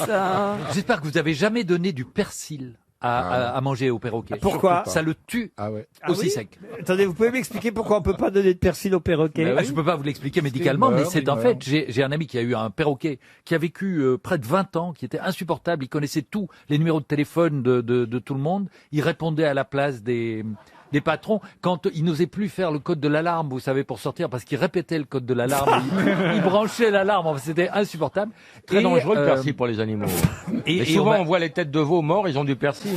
J'espère que vous avez jamais donné du persil à manger au perroquet. Pourquoi? Ça le tue Ah ouais. aussi oui sec. Attendez, vous pouvez m'expliquer pourquoi on peut pas donner de persil au perroquet? Ah, je peux pas vous l'expliquer médicalement, mais c'est en fait, j'ai un ami qui a eu un perroquet qui a vécu près de 20 ans, qui était insupportable. Il connaissait tous les numéros de téléphone de tout le monde. Il répondait à la place des patrons quand il n'osait plus faire le code de l'alarme, vous savez, pour sortir, parce qu'il répétait le code de l'alarme. il branchait l'alarme. Enfin, c'était insupportable. Très Et, dangereux le persil pour les animaux. Et souvent on voit les têtes de veaux morts, ils ont du persil.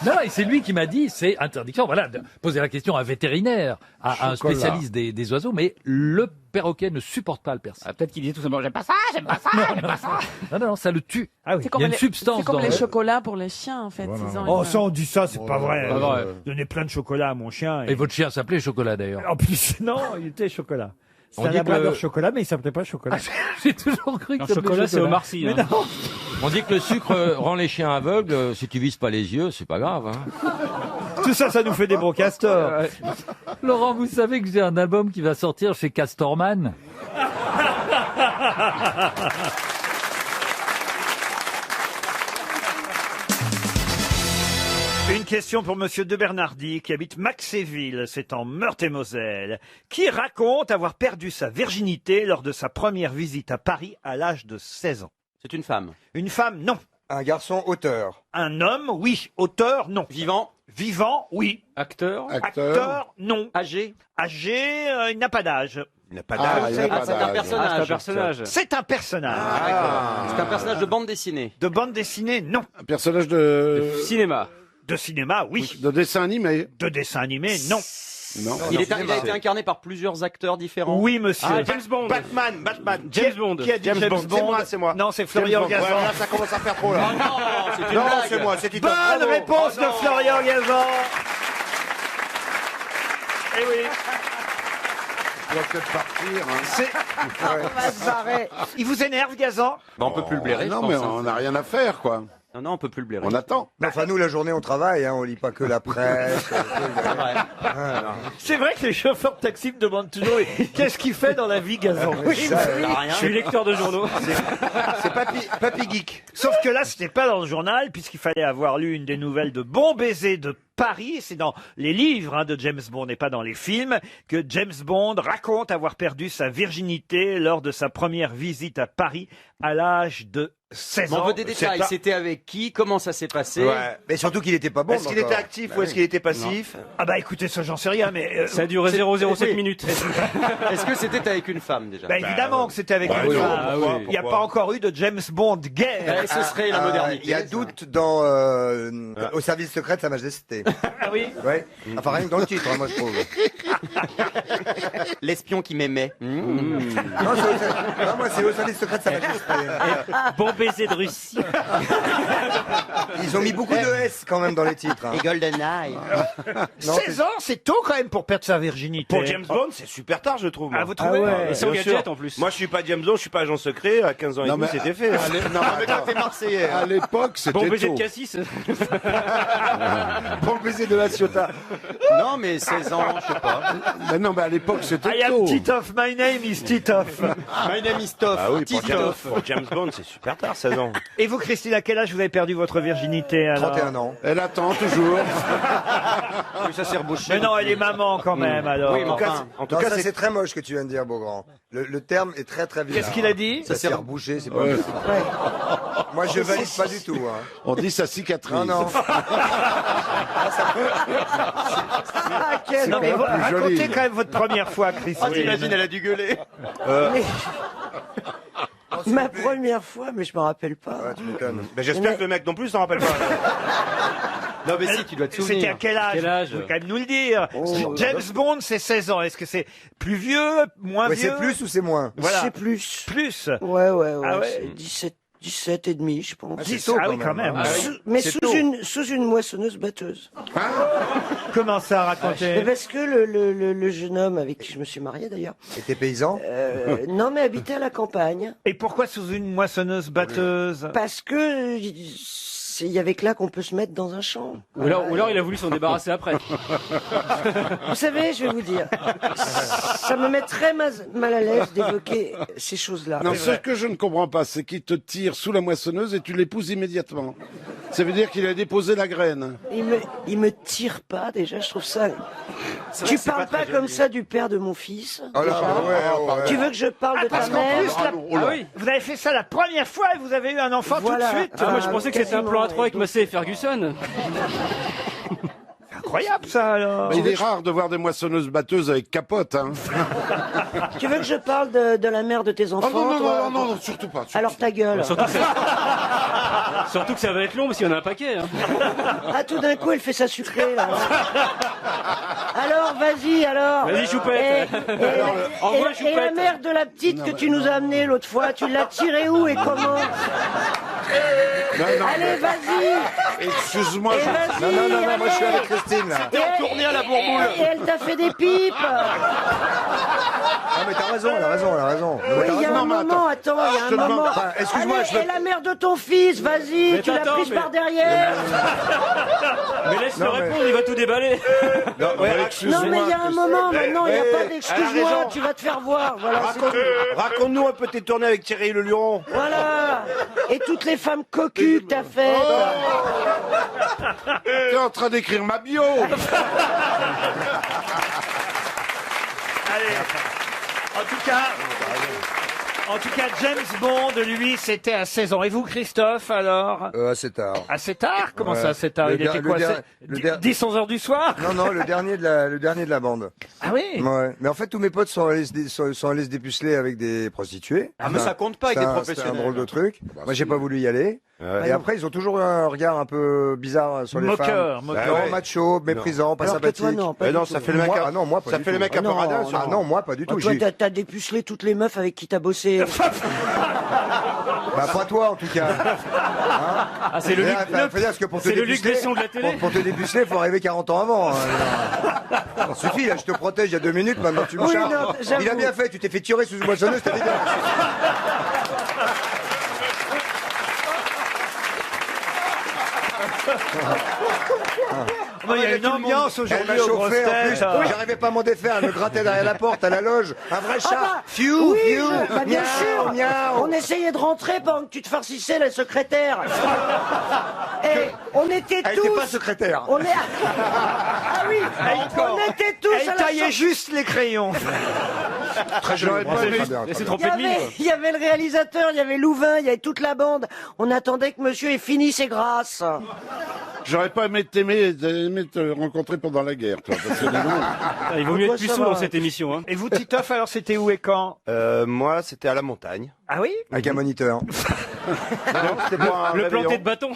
Non, et c'est lui qui m'a dit, c'est interdiction, voilà, de poser la question à un vétérinaire, à un spécialiste des oiseaux, mais le perroquet ne supporte pas le persil. Ah, peut-être qu'il disait tout simplement j'aime pas ça, j'aime pas ça, j'aime pas ça. Non, ça le tue. Ah oui. Il y a une substance C'est comme dans les le- chocolats pour les chiens, en fait. Voilà. Ils ont Oh, une- ça, on dit ça, c'est pas vrai. Pas vrai. Donner plein de chocolat à mon chien. Et votre chien s'appelait Chocolat d'ailleurs. En plus, non, il était chocolat. On C'est un dit que labrador le- chocolat, mais il s'appelait pas chocolat. J'ai toujours cru que Un ça chocolat, c'est Omar Sy. Mais hein. non. On dit que le sucre rend les chiens aveugles. Si tu vises pas les yeux, c'est pas grave. Hein. Tout ça, ça nous fait des bons castors. Laurent, vous savez que j'ai un album qui va sortir chez Castorman. Une question pour Monsieur de Bernardi, qui habite Maxéville, c'est en Meurthe-et-Moselle, qui raconte avoir perdu sa virginité lors de sa première visite à Paris à l'âge de 16 ans. C'est une femme. Une femme, non. Un garçon auteur. Un homme, oui. Auteur, non. Vivant. Vivant, oui. Acteur. Acteur, non. Âgé. Âgé, il n'a pas d'âge. Il n'a pas Ah, d'âge. il n'a pas c'est un d'âge. personnage. c'est un personnage. C'est un personnage. C'est un personnage de bande dessinée. De bande dessinée, non. Un personnage de Cinéma. De cinéma, oui. de dessin animé. De dessin animé, non. Non. Il a été incarné par plusieurs acteurs différents. Oui, monsieur. Ah, James Bond. Batman. James Bond. Qui a dit James Bond. C'est moi, c'est moi. Non, c'est Florian James Bond. Gazan. Ouais, là, ça commence à faire trop, là. Non, c'est une Non, blague. c'est moi, c'est Tito. Bonne Bravo. réponse Oh, de non. Florian Gazan. Eh oui. On va peut-être partir. Hein. C'est... Ouais. On va se barrer. Il vous énerve, Gazan? Bah, on peut plus le blairer. Non, je mais pense, hein. on n'a rien à faire, quoi. Non, non, on peut plus le blairer. On attend. Enfin, nous, la journée, on travaille, hein, on lit pas que la presse. C'est vrai. C'est vrai que les chauffeurs de taxi me demandent toujours qu'est-ce qu'il fait dans la vie, Gazan? Oui, ça, Je suis lecteur de journaux. c'est Papy Geek. Sauf que là, c'était pas dans le journal, puisqu'il fallait avoir lu une des nouvelles de Bon Baiser de Paris. C'est dans les livres de James Bond et pas dans les films que James Bond raconte avoir perdu sa virginité lors de sa première visite à Paris à l'âge de 16 ans. On veut des détails. C'était avec qui? Comment ça s'est passé? Mais surtout qu'il était pas bon. Est-ce qu'il était actif ou est-ce qu'il était passif? Ah bah écoutez, ça j'en sais rien, mais... Ça a duré 0,07 minutes. Est-ce que c'était avec une femme déjà? Bah évidemment que c'était avec Bah une oui, femme. pourquoi, Il n'y a pas encore eu de James Bond guerre. Ce serait la modernité. Il y a doute dans au service secret de Sa Majesté. Ah oui? Ouais. Enfin rien que dans le titre, hein, moi je trouve. L'espion qui m'aimait. Non, moi c'est au service secret de Sa Majesté. Bon baiser de Russie. Ils ont mis beaucoup de S quand même dans les titres. Hein. Et GoldenEye. 16 ans, c'est tôt quand même pour perdre sa virginité. Pour James Bond, c'est super tard, je trouve. Ah, vous trouvez? Et sans gadget en plus. Moi, je suis pas James Bond, je suis pas agent secret. À 15 ans et demi, c'était fait. mais quand t'es Marseillais. À l'époque, c'était Bon baiser tôt. de cassis. Pour le baiser de la Ciotat. Non, mais 16 ans, je sais pas. Mais non, mais à l'époque, c'était I am tôt. Titoff, my name is Titoff. My name is Toff. Ah oui, Titoff. pour James Bond, c'est super tard, 16 ans. Et vous, Christine, à quel âge vous avez perdu votre virginité alors? 31 ans. Elle attend toujours. Oui, ça s'est rebouché. Mais non, elle est maman quand même alors. Oui, mais enfin. En tout Non, cas, ça c'est c'est très moche ce que tu viens de dire, Beaugrand. Le terme est très très bizarre. Qu'est-ce qu'il a dit? Ça s'est rebouché, c'est pas Ouais. possible. Moi je valide pas du tout. Hein. On dit sa cicatrice. Non, non. Non, mais quand même plus racontez joli. quand même votre première fois, Christine. t'imagines, elle a dû gueuler. Ma première fois, mais je me rappelle pas. Ouais, tu m'étonnes. Ben, j'espère que le mec non plus s'en rappelle pas. Non, mais si, tu dois te C'était à souvenir. quel âge? Quel âge? Vous pouvez quand même nous le dire. James Bond, c'est 16 ans. Est-ce que c'est plus vieux, moins Ouais, vieux? c'est plus ou c'est moins? Voilà. C'est plus. Plus. Ouais. Ah ouais. C'est 17 et demi, je pense. Ah, c'est 10, tôt, ah oui, quand même. hein. Mais C'est sous tôt. une moissonneuse batteuse. Comment ça, raconter? Mais parce que le jeune homme avec qui je me suis marié d'ailleurs, Et t'es paysan? non mais habitait à la campagne. Et pourquoi sous une moissonneuse batteuse? Parce que il y avait que là qu'on peut se mettre dans un champ. Ou alors il a voulu s'en débarrasser après. Vous savez, je vais vous dire, ça me met très mal à l'aise d'évoquer ces choses-là. Non, ce que je ne comprends pas, c'est qu'il te tire sous la moissonneuse et tu l'épouses immédiatement. Ça veut dire qu'il a déposé la graine. Il me tire pas déjà, je trouve ça. Tu parles pas comme ça du père de mon fils. Oh là, ouais. Tu veux que je parle de ta Parce qu'en mère? plus, vous avez fait ça la première fois et vous avez eu un enfant Voilà. tout de suite. Ah, moi je pensais que c'était un plan à 3 avec Massé et Ferguson. Incroyable ça alors. Il est rare de voir des moissonneuses batteuses avec capote. Hein. Tu veux que je parle de la mère de tes enfants? toi non, surtout pas. Alors ta gueule. Surtout que ça va être long parce qu'il y en a un paquet. Hein. Ah, tout d'un coup, elle fait sa sucrée, là. Alors, vas-y, alors. Vas-y, Choupette. Envoie Et la Choupette. mère de la petite que tu nous as amenée l'autre fois, tu l'as tirée où et comment? Allez, vas-y. Excuse-moi, Et je... vas-y, Non, moi je suis allez. avec Christine là. Tourné à la bourboule. Et elle t'a fait des pipes. Ah mais t'as raison, elle a raison. Non, mais Oui, t'as il y a raison. un moment, attends, il y a un moment. Enfin, excuse-moi, Allez, je veux- et la mère de ton fils, vas-y, Mais tu l'as t'attends, prise mais- par derrière. Mais laisse-le Non, mais- répondre, il va tout déballer. Non, mais Non, mais il y a un moment, maintenant, il n'y a pas elle a d'excuse-moi, raison. tu vas te faire voir, voilà. c'est tout. Raconte-nous un peu tes tournées avec Thierry Le Luron. Voilà. Et toutes les femmes cocues que t'as faites. T'es en train d'écrire ma bio. Allez. En tout cas, James Bond, lui, c'était à 16 ans. Et vous, Christophe, alors? Assez tard. Assez tard? Comment Ouais. ça, assez tard? Le Il était der- quoi? le der- le der- 10-11 heures du soir? Non, le dernier de la bande. Ah oui? Ouais. Mais en fait, tous mes potes sont allés se dépuceler avec des prostituées. Ah, mais ça compte pas avec C'est des un- professionnels. C'est un drôle de truc. Moi, j'ai pas voulu y aller. Ouais. Et après, ils ont toujours eu un regard un peu bizarre sur les Moqueur, femmes. moqueur. Non, Ouais. macho, méprisant, pas Alors que sympathique. toi, non, pas Mais du non, tout. ça fait le mec. Moi, ah non, moi, pas Ça du fait tout. le mec un peu Non. radin. Ah Ah non, moi, pas du tout. Toi, J'ai- t'as dépucelé toutes les meufs avec qui t'as bossé. Bah, pas toi, en tout cas. Ah, c'est le Luc, Faut dire, parce que pour te c'est le Luc dépuceler, Besson de la télé. pour te dépuceler, faut arriver 40 ans avant. Ça suffit, là, je te protège il y a 2 minutes, maintenant tu me Oui, charges. non, j'avoue. Il a bien fait, tu t'es fait tirer sous une moissonneuse, t'as dit bien. Franchement, il y a une ambiance Elle aujourd'hui m'a aux grosses chauffé en plus. têtes. J'arrivais pas à m'en défaire. Elle me grattait derrière la porte à la loge. Un vrai chat. bah, Fiou, oui, fiou. bah, bien sûr. miaou. On essayait de rentrer pendant que tu te farcissais la secrétaire. Et on était Elle tous. était pas secrétaire. On est. Ah oui. On était tous Elle à la taillait sortie. juste les crayons. Très joli. Bravo, Fabien. Il y avait le réalisateur, il y avait Louvain, il y avait toute la bande. On attendait que monsieur ait fini ses grâces. J'aurais pas aimé te rencontrer pendant la guerre, toi. Parce que dis donc, Il vaut mieux être plus sous dans cette émission. Hein. Et vous, Titoff, alors c'était où et quand? Moi, c'était à la montagne. Ah oui? Avec un moniteur. Non, c'était pour un Le réveillon. planté de bâton.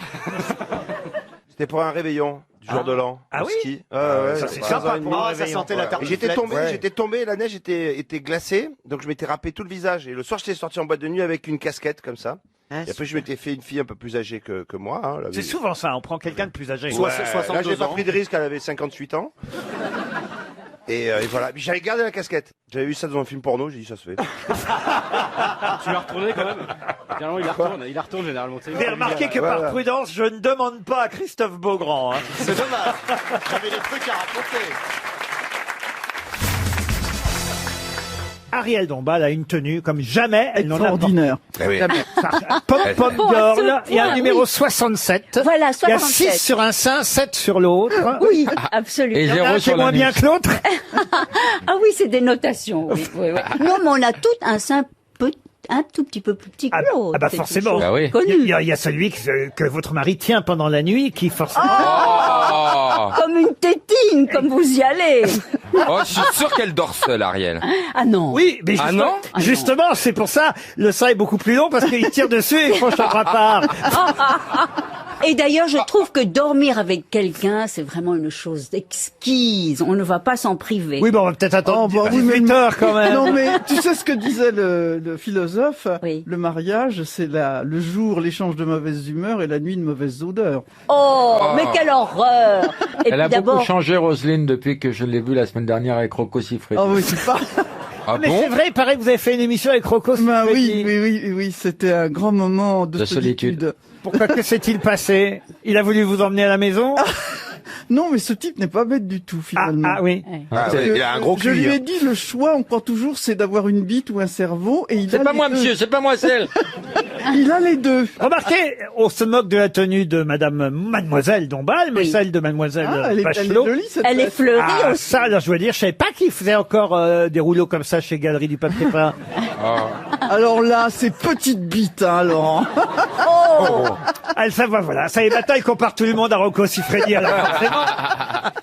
C'était pour un réveillon du jour de l'an. Ah au oui ski. Ouais, ça, c'est 3 sympa ans et demi. pour un ça réveillon, sentait quoi. la tarte. Et j'étais tombé, la neige était glacée, donc je m'étais râpé tout le visage. Et le soir, j'étais sorti en boîte de nuit avec une casquette comme ça. Et après, je m'étais fait une fille un peu plus âgée que moi. Hein, C'est souvent ça, on prend quelqu'un de plus âgé. Ouais, là, j'ai pas pris de risque, elle avait 58 ans. Et voilà. Puis j'avais gardé la casquette. J'avais vu ça dans un film porno, j'ai dit ça se fait. Tu l'as retourné quand même. Finalement, il la retourne généralement. Vous avez remarqué que par prudence, je ne demande pas à Christophe Beaugrand. Hein. C'est dommage. J'avais des trucs à raconter. Ariel Dombal a une tenue comme jamais. Elle n'en a pas. Extraordinaire. Pom girl, il y a un numéro 67. Voilà, Il y a 67. 6 sur un sein, 7 sur l'autre. Oui, absolument. Il y en a un qui est moins bien que l'autre. Ah oui, c'est des notations. Oui, oui, oui. Non, mais on a tout un sein un tout petit peu plus petit que l'autre. Ah bah C'est forcément. une chose connue. Il y a celui que votre mari tient pendant la nuit qui forcément... Comme une tétine, comme vous y allez. Oh, je suis sûr qu'elle dort seule, Ariel. Ah non. Oui, mais Ah justement, non justement, c'est pour ça, le sein est beaucoup plus long parce qu'il tire dessus et il faut chaque part. Et d'ailleurs, je trouve que dormir avec quelqu'un, c'est vraiment une chose exquise. On ne va pas s'en priver. Oui, bon, on va peut-être attendre Oh, bah oui, 18 heures quand même. Non, mais tu sais ce que disait le philosophe? Le mariage, c'est le jour, l'échange de mauvaise humeur et la nuit, de mauvaise odeur. Oh, mais quelle horreur! Et Elle a puis beaucoup d'abord, changé, Roselyne, depuis que je l'ai vue la semaine dernière avec Rocco Siffredi. Ah oui, c'est pas... Ah Mais bon c'est vrai, il paraît que vous avez fait une émission avec Rocco Bah Siffredi. oui, c'était un grand moment de solitude. Pourquoi, que s'est-il passé? Il a voulu vous emmener à la maison? Non, mais ce type n'est pas bête du tout, finalement. Ah oui. Ah, Parce ouais, que il a un gros je cul. lui ai hein. dit, le choix, on croit toujours, c'est d'avoir une bite ou un cerveau, et il C'est a pas les moi, deux. monsieur, c'est pas moi, c'est elle. Il a les deux. Remarquez, on se moque de la tenue de Mademoiselle Dombal, mais celle de Mademoiselle Elle est Bachelot. jolie, cette elle est veste. fleurie Ah, aussi. ça, alors je veux dire, je savais pas qu'il faisait encore des rouleaux comme ça chez Galerie du Papier Peint. Alors là, c'est petite bite, hein, Laurent. Ah, ça va, voilà. Ça y est, maintenant, il compare tout le monde à Rocco Siffredi. Alors, forcément,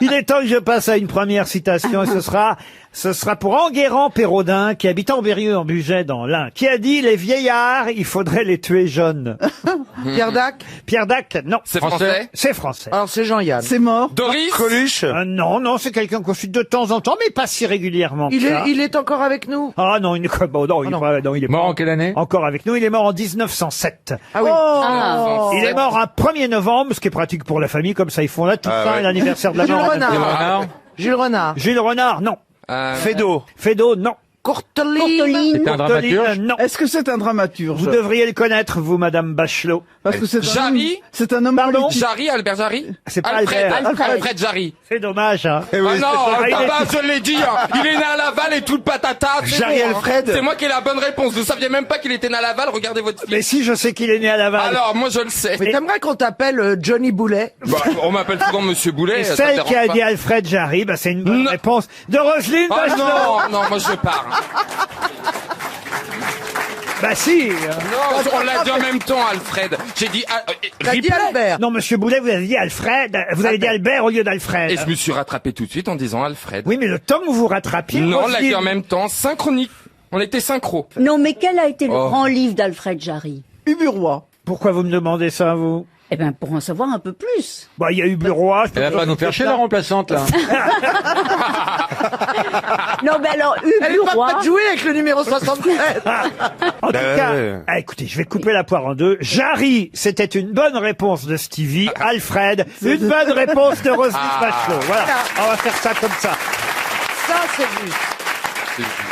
il est temps que je passe à une première citation, et ce sera pour Enguerrand Pérodin, qui habite en Berrieux, en Bugey, dans l'Ain, qui a dit: les vieillards, il faudrait les tuer jeunes. Pierre Dac? Pierre Dac, non. C'est français? C'est français. Alors c'est Jean-Yann. C'est mort. Doris? Coluche. Non, c'est quelqu'un qu'on suit de temps en temps, mais pas si régulièrement que ça. Il est encore avec nous? Ah non, il est Mort en quelle année? encore avec nous. Il est mort en 1907. Ah oui. Il est mort un 1er novembre, ce qui est pratique pour la famille, comme ça ils font là tout ça, et l'anniversaire de la Jules mort. Renard. Jules Renard. Jules Renard, non. Fédo. Fédo, non. Courteline. C'était un dramaturge? Non. Est-ce que c'est un dramaturge? Vous devriez le connaître, vous, Madame Bachelot. Parce que c'est Jarry? c'est un homme Pardon? politique. Jarry, Albert Jarry? C'est pas Alfred, Albert. Alfred Jarry. C'est dommage, hein. Ah non, Ah, il papa, est- je l'ai dit, hein. Il est né à Laval et tout le patata. c'est Jarry bon, hein. Alfred. C'est moi qui ai la bonne réponse. Vous saviez même pas qu'il était né à Laval. Regardez votre fils. Mais si, je sais qu'il est né à Laval. Alors, moi, je le sais. Mais t'aimerais qu'on t'appelle Johnny Boulet? Bah, on m'appelle souvent Monsieur Boulet. Et ça me celle dérange qui a pas. dit Alfred Jarry, bah, c'est une bonne Non. réponse de Roselyne Oh Bachelot. non, moi je pars. Bah si. Non, on l'a dit en même temps, Alfred. J'ai dit T'as dit Ripley. Albert. Non, Monsieur Boulet, vous avez dit Alfred. Vous avez dit Albert au lieu d'Alfred. Et je me suis rattrapé tout de suite en disant Alfred. Oui, mais le temps que vous vous rattrapiez. Non, on l'a Roselyne- dit en même temps, synchronique. On était synchro. Non, mais quel a été le Oh. grand livre d'Alfred Jarry? Uburois. Pourquoi vous me demandez ça, vous? Eh ben, pour en savoir un peu plus. Bah, il y a eu Bureau. Elle va pas nous faire chier, la remplaçante, là. Non, mais alors, Elle est pas Uburois. prête de jouer avec le numéro 73. En tout cas, écoutez, je vais couper la poire en deux. Jarry, c'était une bonne réponse de Stevie. Alfred, une bonne réponse de Roselyne Bachelot. Voilà, on va faire ça comme ça. Ça, c'est juste.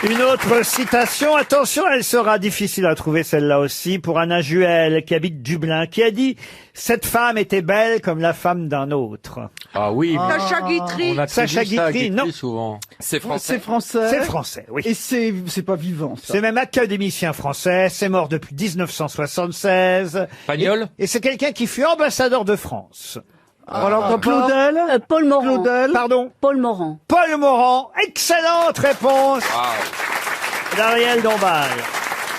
Une autre citation, attention, elle sera difficile à trouver celle-là aussi, pour Anna Juel, qui habite Dublin, qui a dit « Cette femme était belle comme la femme d'un autre ». Ah oui, mais Sacha Guitry. on a Sacha Guitry, non. souvent. C'est français. C'est français. C'est français, oui. Et c'est pas vivant, ça. C'est même académicien français, c'est mort depuis 1976. Pagnol. Et c'est quelqu'un qui fut ambassadeur de France. Claudel. Paul Morand. Claudel. Pardon. Paul Morand. Paul Morand, excellente réponse d'Ariel Dombal.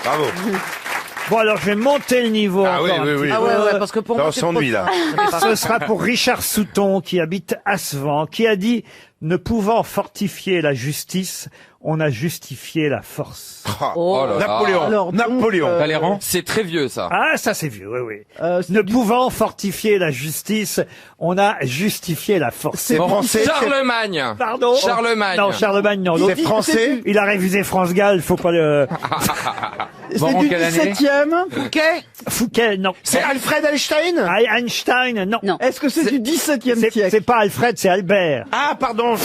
Bravo. Bon, alors je vais monter le niveau Ah oui, encore oui, un petit oui. peu. Ah ouais, parce que pour Là, moi, on c'est s'ennuie, trop- là. Ce sera pour Richard Souton, qui habite Assevant, qui a dit « Ne pouvant fortifier la justice, on a justifié la force. Oh là là. Napoléon. Alors, donc, Napoléon. Talleyrand. C'est très vieux, ça. Ah, ça c'est vieux, oui, oui. Ne pouvant fortifier la justice, on a justifié la force. C'est français. Charlemagne. Pardon Charlemagne. Non, Charlemagne, non. C'est L'autre, français. il a révisé France Gall, faut pas le... C'est Bon, du quelle année 17e. Fouquet. Fouquet, non. C'est Alfred Einstein. Einstein, non. Non. Est-ce que c'est du 17e siècle? C'est pas Alfred, c'est Albert. Ah, pardon.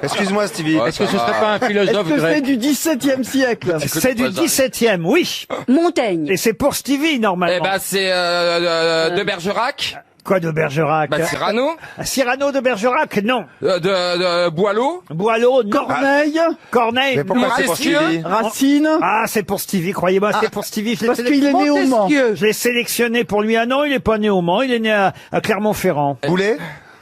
Excuse-moi, Stevie. Est-ce que ce serait pas un Est-ce philosophe que c'est grec du 17e siècle? C'est du 17e, oui. Montaigne. Et c'est pour Stevie, normalement. Eh ben, c'est de Bergerac. Quoi de Bergerac? Bah, Cyrano. Cyrano de Bergerac, non. De Boileau. Boileau, non. Corneille. Corneille, Mais pourquoi non. c'est pour Montesquieu. Stevie Racine. Ah, c'est pour Stevie, croyez-moi, c'est pour Stevie. Je l'ai Parce qu'il est né au Mans. Je l'ai sélectionné pour lui. Ah non, il est pas né au Mans, il est né à Clermont-Ferrand. Boulet.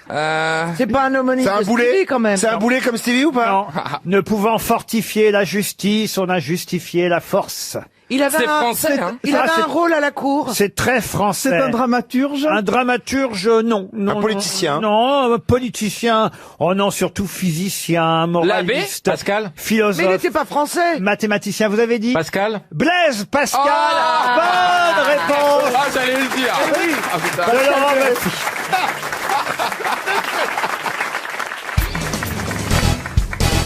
C'est pas un homonyme C'est un de boulet Stevie, quand même. C'est un boulet comme Stevie ou pas? Non. Ne pouvant fortifier la justice, on a justifié la force. Il avait C'est un, français, hein. il Ah, avait c'est- un rôle à la cour. C'est très français. C'est un dramaturge. Un dramaturge, non. non Un politicien. Non, un politicien. Oh non, surtout physicien, moraliste. Pascal. Philosophe. Mais il n'était pas français. Mathématicien, vous avez dit Pascal. Blaise Pascal. Ah. Bonne réponse. Ah, j'allais le dire. Oui. Ah, putain. De Laurent Baffy.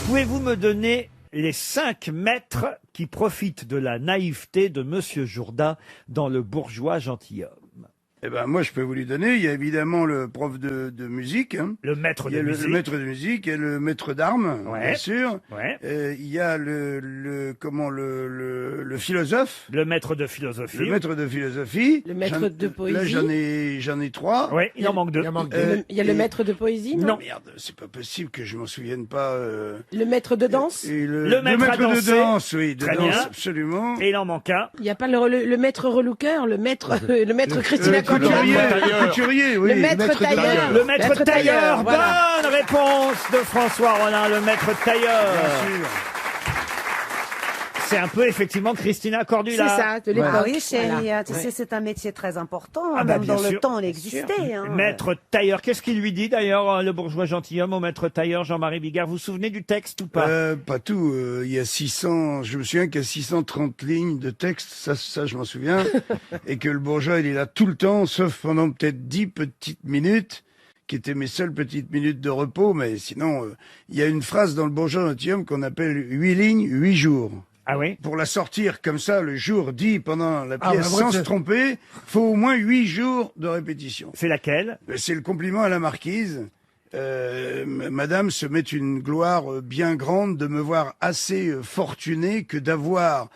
Pouvez-vous me donner les 5 maîtres qui profitent de la naïveté de Monsieur Jourdain dans Le Bourgeois gentilhomme? Eh ben moi je peux vous les donner. Il y a évidemment le prof de musique, hein. Le maître Il y a de le musique. maître de musique et le maître d'armes, Ouais. bien sûr. Ouais. Il y a le philosophe. Le maître de philosophie. Le maître de philosophie. Le maître de poésie. Là j'en ai 3. Oui, il en manque 2. Il y a le maître de poésie, non? Non, merde, c'est pas possible que je m'en souvienne pas. Le maître de danse? Et Le maître à de danser. danse, oui, de Très danse, bien. absolument. Et il en manque un. Il n'y a pas le maître relooker, le maître Christina Cordula? Le couturier, oui. Le maître tailleur. Le maître tailleur. voilà. Bonne réponse de François Rollin, le maître tailleur. Bien sûr. C'est un peu effectivement Christina Cordula. C'est ça, de l'époque. Ah oui, chérie, Voilà. tu sais, c'est un métier très important. Ah bah, même bien dans sûr. le temps, il existait. Hein. Maître tailleur. Qu'est-ce qu'il lui dit d'ailleurs, le bourgeois gentilhomme, au maître tailleur Jean-Marie Bigard? Vous vous souvenez du texte ou pas? Pas tout. Il y a 600. Je me souviens qu'il y a 630 lignes de texte. Ça, je m'en souviens. Et que le bourgeois, il est là tout le temps, sauf pendant peut-être 10 petites minutes, qui étaient mes seules petites minutes de repos. Mais sinon, il y a une phrase dans le bourgeois gentilhomme qu'on appelle 8 lignes, 8 jours. Ah oui? Pour la sortir comme ça, le jour dit pendant la Ah, pièce bah, sans ouais, se tromper, faut au moins 8 jours de répétition. C'est laquelle? C'est le compliment à la marquise. Madame se met une gloire bien grande de me voir assez fortuné que d'avoir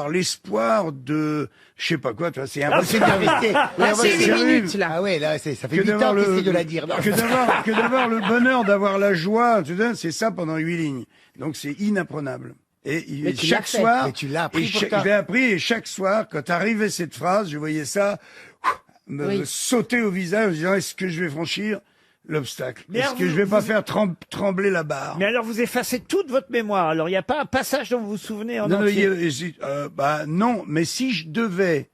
l'espoir de, je sais pas quoi, tu vois, c'est impossible d'investir. C'est 8 minutes, là. Ah ouais, là, ça fait Que 8 ans d'avoir qu'il essaie de la dire. Non. que d'avoir le bonheur d'avoir la joie, tu vois, c'est ça pendant 8 lignes. Donc c'est inapprenable. Et Mais tu chaque l'as fait. soir, Mais tu l'as appris pour je toi. l'ai appris et chaque soir, quand arrivait cette phrase, je voyais ça me Oui. sauter au visage en disant est-ce que je vais franchir l'obstacle? Mais Est-ce alors, que je vais pas faire trembler la barre? Mais alors vous effacez toute votre mémoire. Alors il n'y a pas un passage dont vous vous souvenez en Non, entier? non, mais si je devais,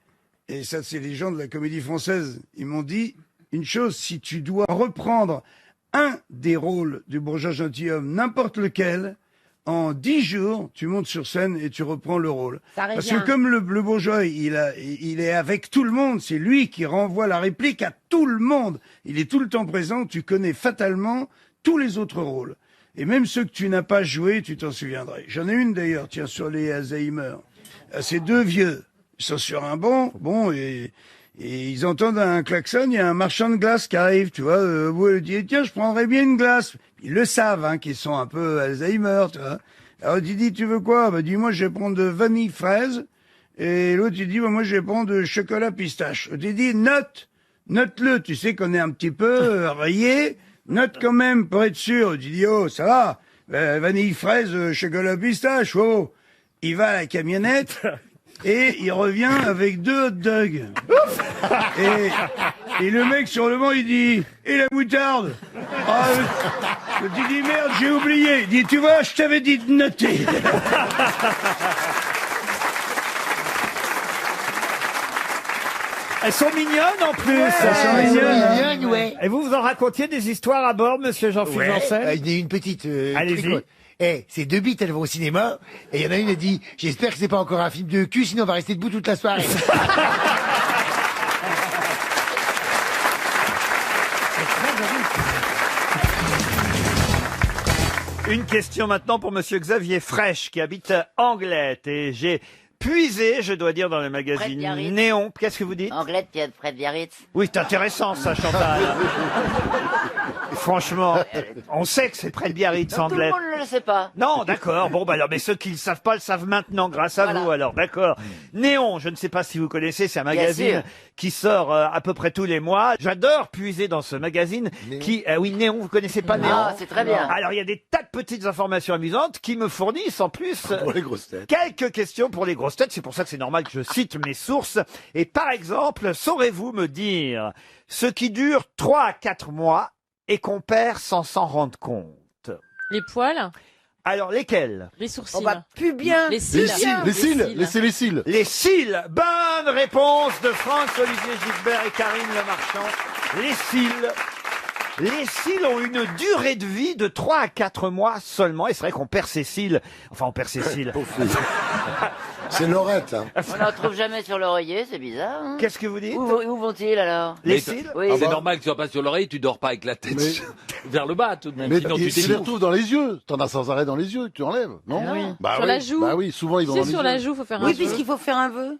et ça c'est les gens de la Comédie Française, ils m'ont dit une chose, si tu dois reprendre un des rôles du bourgeois gentilhomme, n'importe lequel, en 10 jours, tu montes sur scène et tu reprends le rôle. Ça Parce revient. que comme le bourgeois, il est avec tout le monde, c'est lui qui renvoie la réplique à tout le monde. Il est tout le temps présent, tu connais fatalement tous les autres rôles. Et même ceux que tu n'as pas joués, tu t'en souviendrais. J'en ai une d'ailleurs, tiens, sur les Alzheimer. C'est 2 vieux. Ils sont sur un banc, et ils entendent un klaxon, il y a un marchand de glace qui arrive, tu vois, il dit, tiens, je prendrais bien une glace. Ils le savent, hein, qu'ils sont un peu Alzheimer, tu vois. Alors tu dis, tu veux quoi? Bah dis-moi, je vais prendre de vanille fraise. Et l'autre, il dit, bah, moi, je vais prendre de chocolat pistache. Tu dis, note-le. Tu sais qu'on est un petit peu rayé. Note quand même pour être sûr. Tu dis, oh, ça va. Vanille fraise, chocolat pistache, oh. Il va à la camionnette. Et il revient avec 2 hot dogs. Et le mec sur le banc, il dit, et la moutarde? Ah, tu dis, merde, j'ai oublié. Il dit, tu vois, je t'avais dit de noter. Elles sont mignonnes en plus. Elles sont mignonnes, ouais. Et vous en racontiez des histoires à bord, monsieur Jean-Philippe Janssen? Il y a une petite... Allez-y. C'est 2 bites, elles vont au cinéma, et il y en a une, elle dit, j'espère que c'est pas encore un film de cul, sinon on va rester debout toute la soirée. Une question maintenant pour monsieur Xavier Fraîche, qui habite Anglette. Et j'ai puisé, je dois dire, dans le magazine Biarritz. Néon. Qu'est-ce que vous dites? Anglette, il y a Fred Biarritz. Oui, c'est intéressant ça, Chantal. Franchement, on sait que c'est près de Biarritz, Non, tout le Anglette. monde ne le sait pas. Non, d'accord. Bon, bah alors, mais ceux qui ne le savent pas le savent maintenant, grâce à vous, alors, d'accord. Néon, je ne sais pas si vous connaissez, c'est un magazine sûr. qui sort à peu près tous les mois. J'adore puiser dans ce magazine qui... oui, Néon, vous connaissez pas Néon? Ah, c'est très bien. Alors, il y a des tas de petites informations amusantes qui me fournissent en plus Pour les grosses têtes. quelques questions pour les grosses têtes. C'est pour ça que c'est normal que je cite mes sources. Et par exemple, saurez-vous me dire ce qui dure 3 à 4 mois et qu'on perd sans s'en rendre compte? Les poils? Alors, lesquels? Les sourcils. On va plus bien. Les cils. Les cils, laissez les cils. Les cils. Bonne réponse de Franck-Olivier Gilbert et Karine Le Marchand. Les cils. Les cils ont une durée de vie de 3 à 4 mois seulement. Et c'est vrai qu'on perd ses cils. Enfin, on perd ses cils. C'est Laurette. Hein. On n'en trouve jamais sur l'oreiller, c'est bizarre. Hein. Qu'est-ce que vous dites? Où vont-ils alors? Les cils? Oui. C'est normal que tu sois pas sur l'oreille, tu dors pas avec la tête vers le bas tout de même. Mais Sinon, tu tu les t'étouffes. retrouves dans les yeux. T'en as sans arrêt dans les yeux, tu enlèves, non? Ah oui. Bah Sur oui. la joue. Bah oui, souvent ils vont dans C'est les sur yeux. la joue, faut faire un Oui, vœu. puisqu'il faut faire un vœu.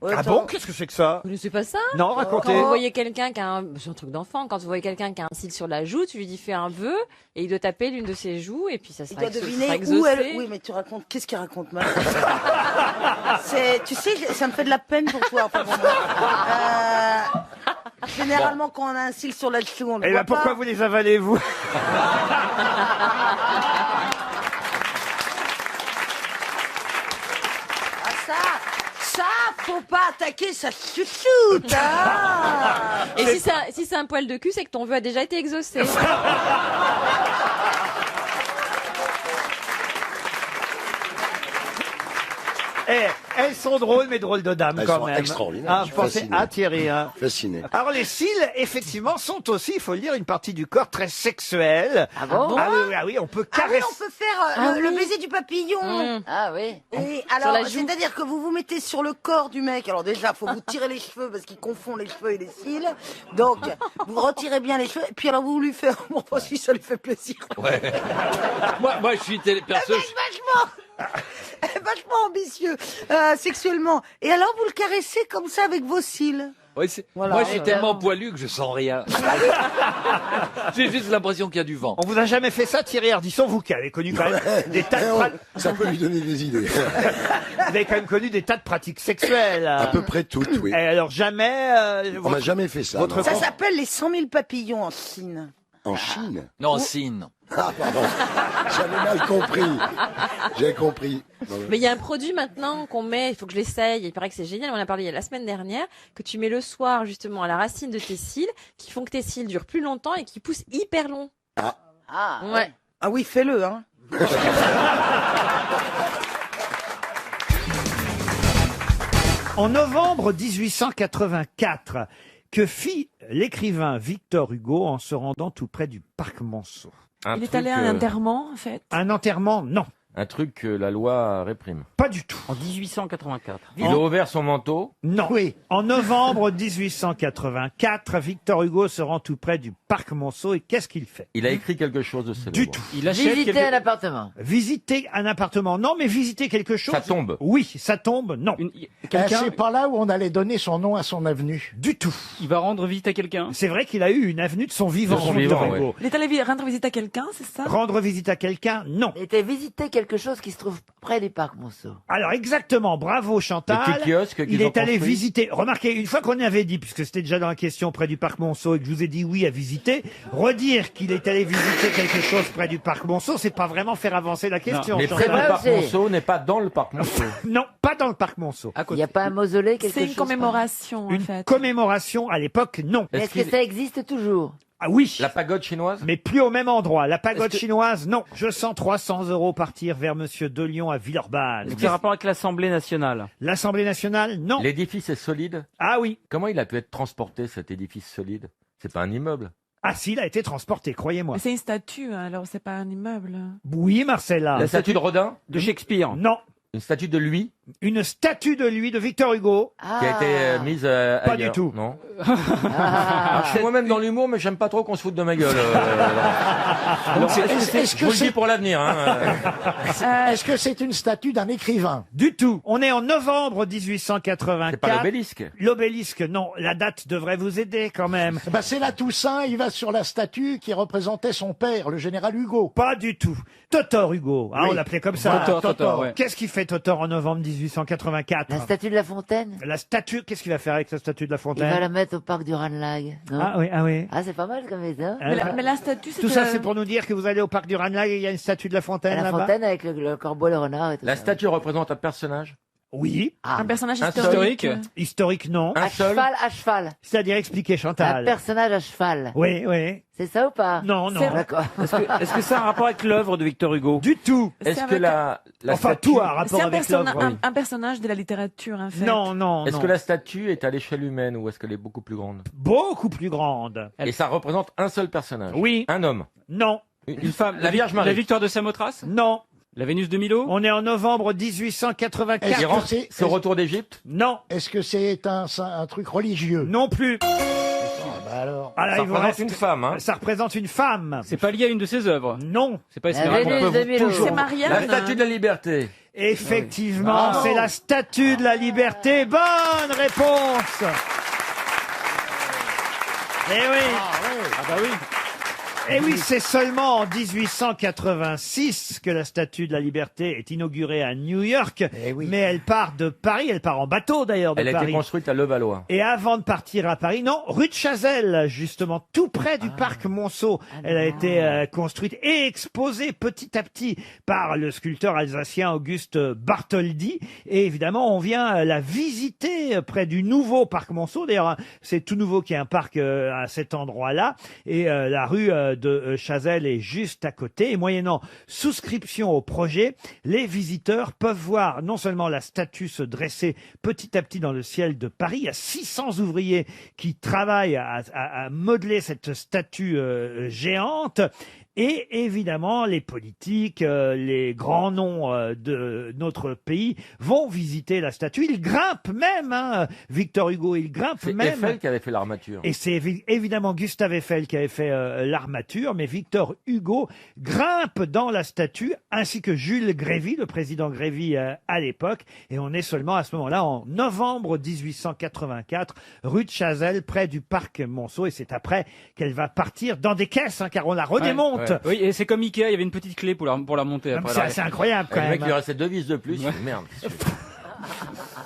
Ouais. Ah bon? Qu'est-ce que c'est que ça? Vous ne savez pas ça? Non, racontez. Quand vous voyez quelqu'un qui a un... C'est un truc d'enfant. Quand vous voyez quelqu'un qui a un cil sur la joue, tu lui dis fais un vœu et il doit taper l'une de ses joues et puis ça Il sera, doit exaucé. deviner où elle... Oui, mais tu racontes... Qu'est-ce qu'il raconte mal? Tu sais, ça me fait de la peine pour toi. Enfin, bon, généralement, quand on a un cil sur la joue, on le Et voit ben pourquoi pas. vous les avalez, vous? Ah, ça, faut pas attaquer, ça chouchoute, hein. Et si c'est un poil de cul, c'est que ton vœu a déjà été exaucé. Eh, elles sont drôles, mais drôles de dames Elles quand sont même. extraordinaires. Ah, Je je suis pensais fasciné. à Thierry. Hein. Fasciné. Alors les cils, effectivement, sont aussi, il faut le dire, une partie du corps très sexuelle. Ah bon? Ah oui, on peut Ah oui, caresser. on peut faire le baiser du papillon. Ah oui. Et Sur alors, la joue. c'est-à-dire que vous vous mettez sur le corps du mec. Alors déjà, faut vous tirer les cheveux parce qu'il confond les cheveux et les cils. Donc, vous retirez bien les cheveux. Et puis alors, vous lui faites... Bon, si ça lui fait plaisir. Ouais. moi, je suis perso. Vachement ambitieux, sexuellement. Et alors, vous le caressez comme ça avec vos cils. Ouais, Voilà. moi, je suis tellement poilu que je sens rien. J'ai juste l'impression qu'il y a du vent. On vous a jamais fait ça, Thierry Ardisson, vous qui avez connu quand même des tas de Ça peut lui donner des idées. Vous avez quand même connu des tas de pratiques sexuelles. À peu près toutes, oui. Et alors jamais. On m'a jamais fait ça. votre non. Ça s'appelle les 100 000 papillons en Chine. En Chine. Non, en Sine. Ah, pardon. J'avais mal compris. J'ai compris. Mais il y a un produit maintenant qu'on met, il faut que je l'essaye, il paraît que c'est génial, on en a parlé la semaine dernière, que tu mets le soir justement à la racine de tes cils, qui font que tes cils durent plus longtemps et qui poussent hyper long. Ah. Ouais. Ah oui, fais-le, hein. En novembre 1884, que fit l'écrivain Victor Hugo en se rendant tout près du parc Monceau? Il est allé à un enterrement, en fait. Un enterrement, non. Un truc que la loi réprime. Pas du tout. En 1884. Il a ouvert son manteau. Non. Oui. En novembre 1884, Victor Hugo se rend tout près du parc Monceau et qu'est-ce qu'il fait? Il a écrit quelque chose de célèbre. Du tout. Il achète Visiter un appartement. Visiter un appartement, non, mais visiter quelque chose. Ça tombe. Oui, ça tombe, non. Quelqu'un, C'est pas là où on allait donner son nom à son avenue. Du tout. il va rendre visite à quelqu'un. C'est vrai qu'il a eu une avenue de son vivant. De son Victor vivant, Hugo. ouais. Il est allé rendre visite à quelqu'un, c'est ça? Rendre visite à quelqu'un, non. Il était visité quelqu'un. quelque chose qui se trouve près du parc Monceau. Alors exactement, bravo Chantal. Le petit kiosque qu'ils Il ont est allé construit. visiter. Remarquez, une fois qu'on avait dit, puisque c'était déjà dans la question près du parc Monceau et que je vous ai dit oui à visiter, redire qu'il est allé visiter quelque chose près du parc Monceau, c'est pas vraiment faire avancer la question. Mais près Chantal. du parc Monceau n'est pas dans le parc Monceau. Non, pas dans le parc Monceau. Il n'y a pas un mausolée, quelque chose. C'est une commémoration, en Une fait. commémoration à l'époque, non. Est-ce que ça existe toujours? Ah oui. La pagode chinoise? Mais plus au même endroit. La pagode Est-ce que- chinoise, non. Je sens 300 € partir vers Monsieur Delion à Villeurbanne. Est-ce qu'il y a rapport avec l'Assemblée nationale? L'Assemblée nationale, non. L'édifice est solide? Ah oui. Comment il a pu être transporté, cet édifice solide? C'est pas un immeuble. Ah si, il a été transporté, croyez-moi. Mais c'est une statue, hein, alors c'est pas un immeuble. Oui, Marcella. La statue de Rodin? De Shakespeare? Non. Une statue de lui? Une statue de lui, de Victor Hugo. Qui a été mise Pas ailleurs, du tout. Non. Alors, je suis moi-même dans l'humour, mais j'aime pas trop qu'on se foute de ma gueule. Donc, je est-ce vous que le dis pour l'avenir. Hein. est-ce que c'est une statue d'un écrivain? Du tout. On est en novembre 1884. C'est pas l'obélisque. L'obélisque, non. La date devrait vous aider quand même. Bah, c'est la Toussaint, il va sur la statue qui représentait son père, le général Hugo. Pas du tout. Totor Hugo. Ah, Oui. on l'appelait comme ça. Totor, ouais. Qu'est-ce qu'il fait Totor en novembre 1884? La statue de la Fontaine? La statue, qu'est-ce qu'il va faire avec sa statue de la Il Fontaine? va la mettre au parc du Ranelagh. Non Ah oui, ah oui. Ah, c'est pas mal comme ça. Mais la statue, Tout ça, c'est pour nous dire que vous allez au parc du Ranelagh et il y a une statue de la Fontaine La là-bas. Fontaine avec le corbeau, le renard et tout La ça. statue représente un personnage? Oui. Un personnage Un historique. Historique, non. Un seul? À cheval. C'est-à-dire expliquer Un Chantal. personnage à cheval. Oui, oui. C'est ça ou pas? Non, non. D'accord. Est-ce que ça a un rapport avec l'œuvre de Victor Hugo? Du tout. Est-ce que avec- la Enfin, statue... tout a un rapport C'est avec l'œuvre. oui. un personnage de la littérature, en fait. Non, non, Est-ce non. que la statue est à l'échelle humaine ou est-ce qu'elle est beaucoup plus grande? Beaucoup plus grande. Et ça représente un seul personnage? Oui. Un homme? Non. Une femme. La Vierge Marie? La victoire de Samothrace? Non. La Vénus de Milo? On est en novembre 1884. Iran, c'est au retour d'Égypte? Non. Est-ce que c'est un truc religieux? Non plus. Bah alors. Alors, Ça il vous représente reste- une femme, hein? Ça représente une femme. C'est pas lié à une de ses œuvres? Non. C'est pas La Esmeralda? Vénus de Milo. C'est Marianne. La statue de la liberté. Effectivement, Ah. c'est la statue de la liberté. Bonne réponse. Eh oui. Ah bah oui. Et oui, c'est seulement en 1886 que la Statue de la Liberté est inaugurée à New York. Mais elle part de Paris, elle part en bateau d'ailleurs de Elle a Paris. été construite à Levallois. Et avant de partir à Paris, non, rue de Chazelles, justement, tout près du parc Monceau. Elle a été construite et exposée petit à petit par le sculpteur alsacien Auguste Bartholdi. Et évidemment, on vient la visiter près du nouveau parc Monceau. D'ailleurs, c'est tout nouveau qu'il y a un parc à cet endroit-là. Et la rue de Chazelles est juste à côté. Et moyennant souscription au projet, les visiteurs peuvent voir non seulement la statue se dresser petit à petit dans le ciel de Paris. Il y a 600 ouvriers qui travaillent à modeler cette statue géante. Et évidemment, les politiques, les grands noms de notre pays vont visiter la statue. Ils grimpent même, hein, Victor Hugo, il grimpe C'est même. Eiffel qui avait fait l'armature. Et c'est évidemment Gustave Eiffel qui avait fait l'armature, mais Victor Hugo grimpe dans la statue, ainsi que Jules Grévy, le président Grévy à l'époque. Et on est seulement à ce moment-là, en novembre 1884, rue de Chazelles, près du parc Monceau. Et c'est après qu'elle va partir dans des caisses, hein, car on la redémonte. Ouais. Oui, et c'est comme Ikea, il y avait une petite clé pour la monter Ah, après. mais c'est incroyable quand Le mec même. lui restait 2 vis de plus. Ouais. Merde.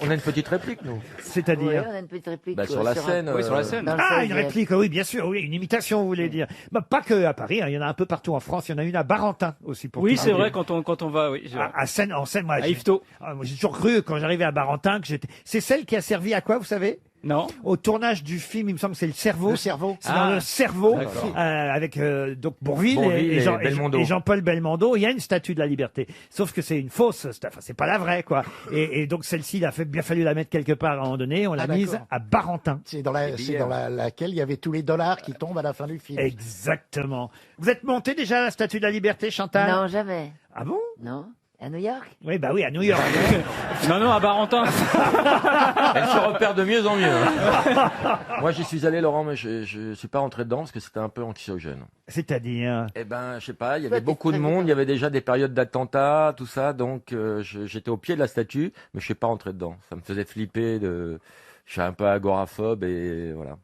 On a une petite réplique, nous. C'est-à-dire Oui, on a une petite réplique. Bah, sur la scène. Oui, sur la scène. Dans le Ah, une 16e. réplique, oui, bien sûr, oui, une imitation, vous voulez dire. Bah, pas que à Paris, hein, il y en a un peu partout en France. Il y en a une à Barentin aussi. Pour Oui, tout c'est vous vrai, dire. quand on va, oui. À Seine, en Seine, moi, À Yvetot. moi, j'ai toujours cru quand j'arrivais à Barentin que j'étais. C'est celle qui a servi à quoi, vous savez? Non. Au tournage du film, il me semble que c'est le cerveau. Le cerveau. C'est dans Ah. le cerveau, D'accord. avec donc Bourvil, Bourvil et Belmondo. et Jean-Paul Belmondo. Il y a une statue de la liberté. Sauf que c'est une fausse, enfin, c'est pas la vraie, quoi. Et donc celle-ci, il a bien fallu la mettre quelque part à un moment donné. On l'a Ah, mise d'accord. à Barentin. C'est dans laquelle il y avait tous les dollars qui tombent à la fin du film. Exactement. Vous êtes monté déjà à la statue de la liberté, Chantal? Non, jamais. Ah bon? Non. À New York? Oui, bah oui, à New York. Non, à Barentin. Elle se repère de mieux en mieux. hein. Moi, j'y suis allé, Laurent, mais je suis pas rentré dedans parce que c'était un peu anxiogène. C'est-à-dire? Eh ben, je sais pas, il y Toi, avait t'es beaucoup de très monde, bien. il y avait déjà des périodes d'attentats, tout ça, donc j'étais au pied de la statue, mais je suis pas rentré dedans. Ça me faisait flipper, je suis un peu agoraphobe et voilà.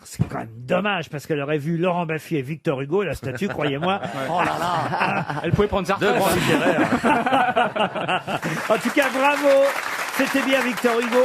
C'est quand même dommage parce qu'elle aurait vu Laurent Baffy et Victor Hugo, la statue, croyez-moi. Oh là là. Elle pouvait prendre sa retraite. En tout cas, bravo. C'était bien Victor Hugo.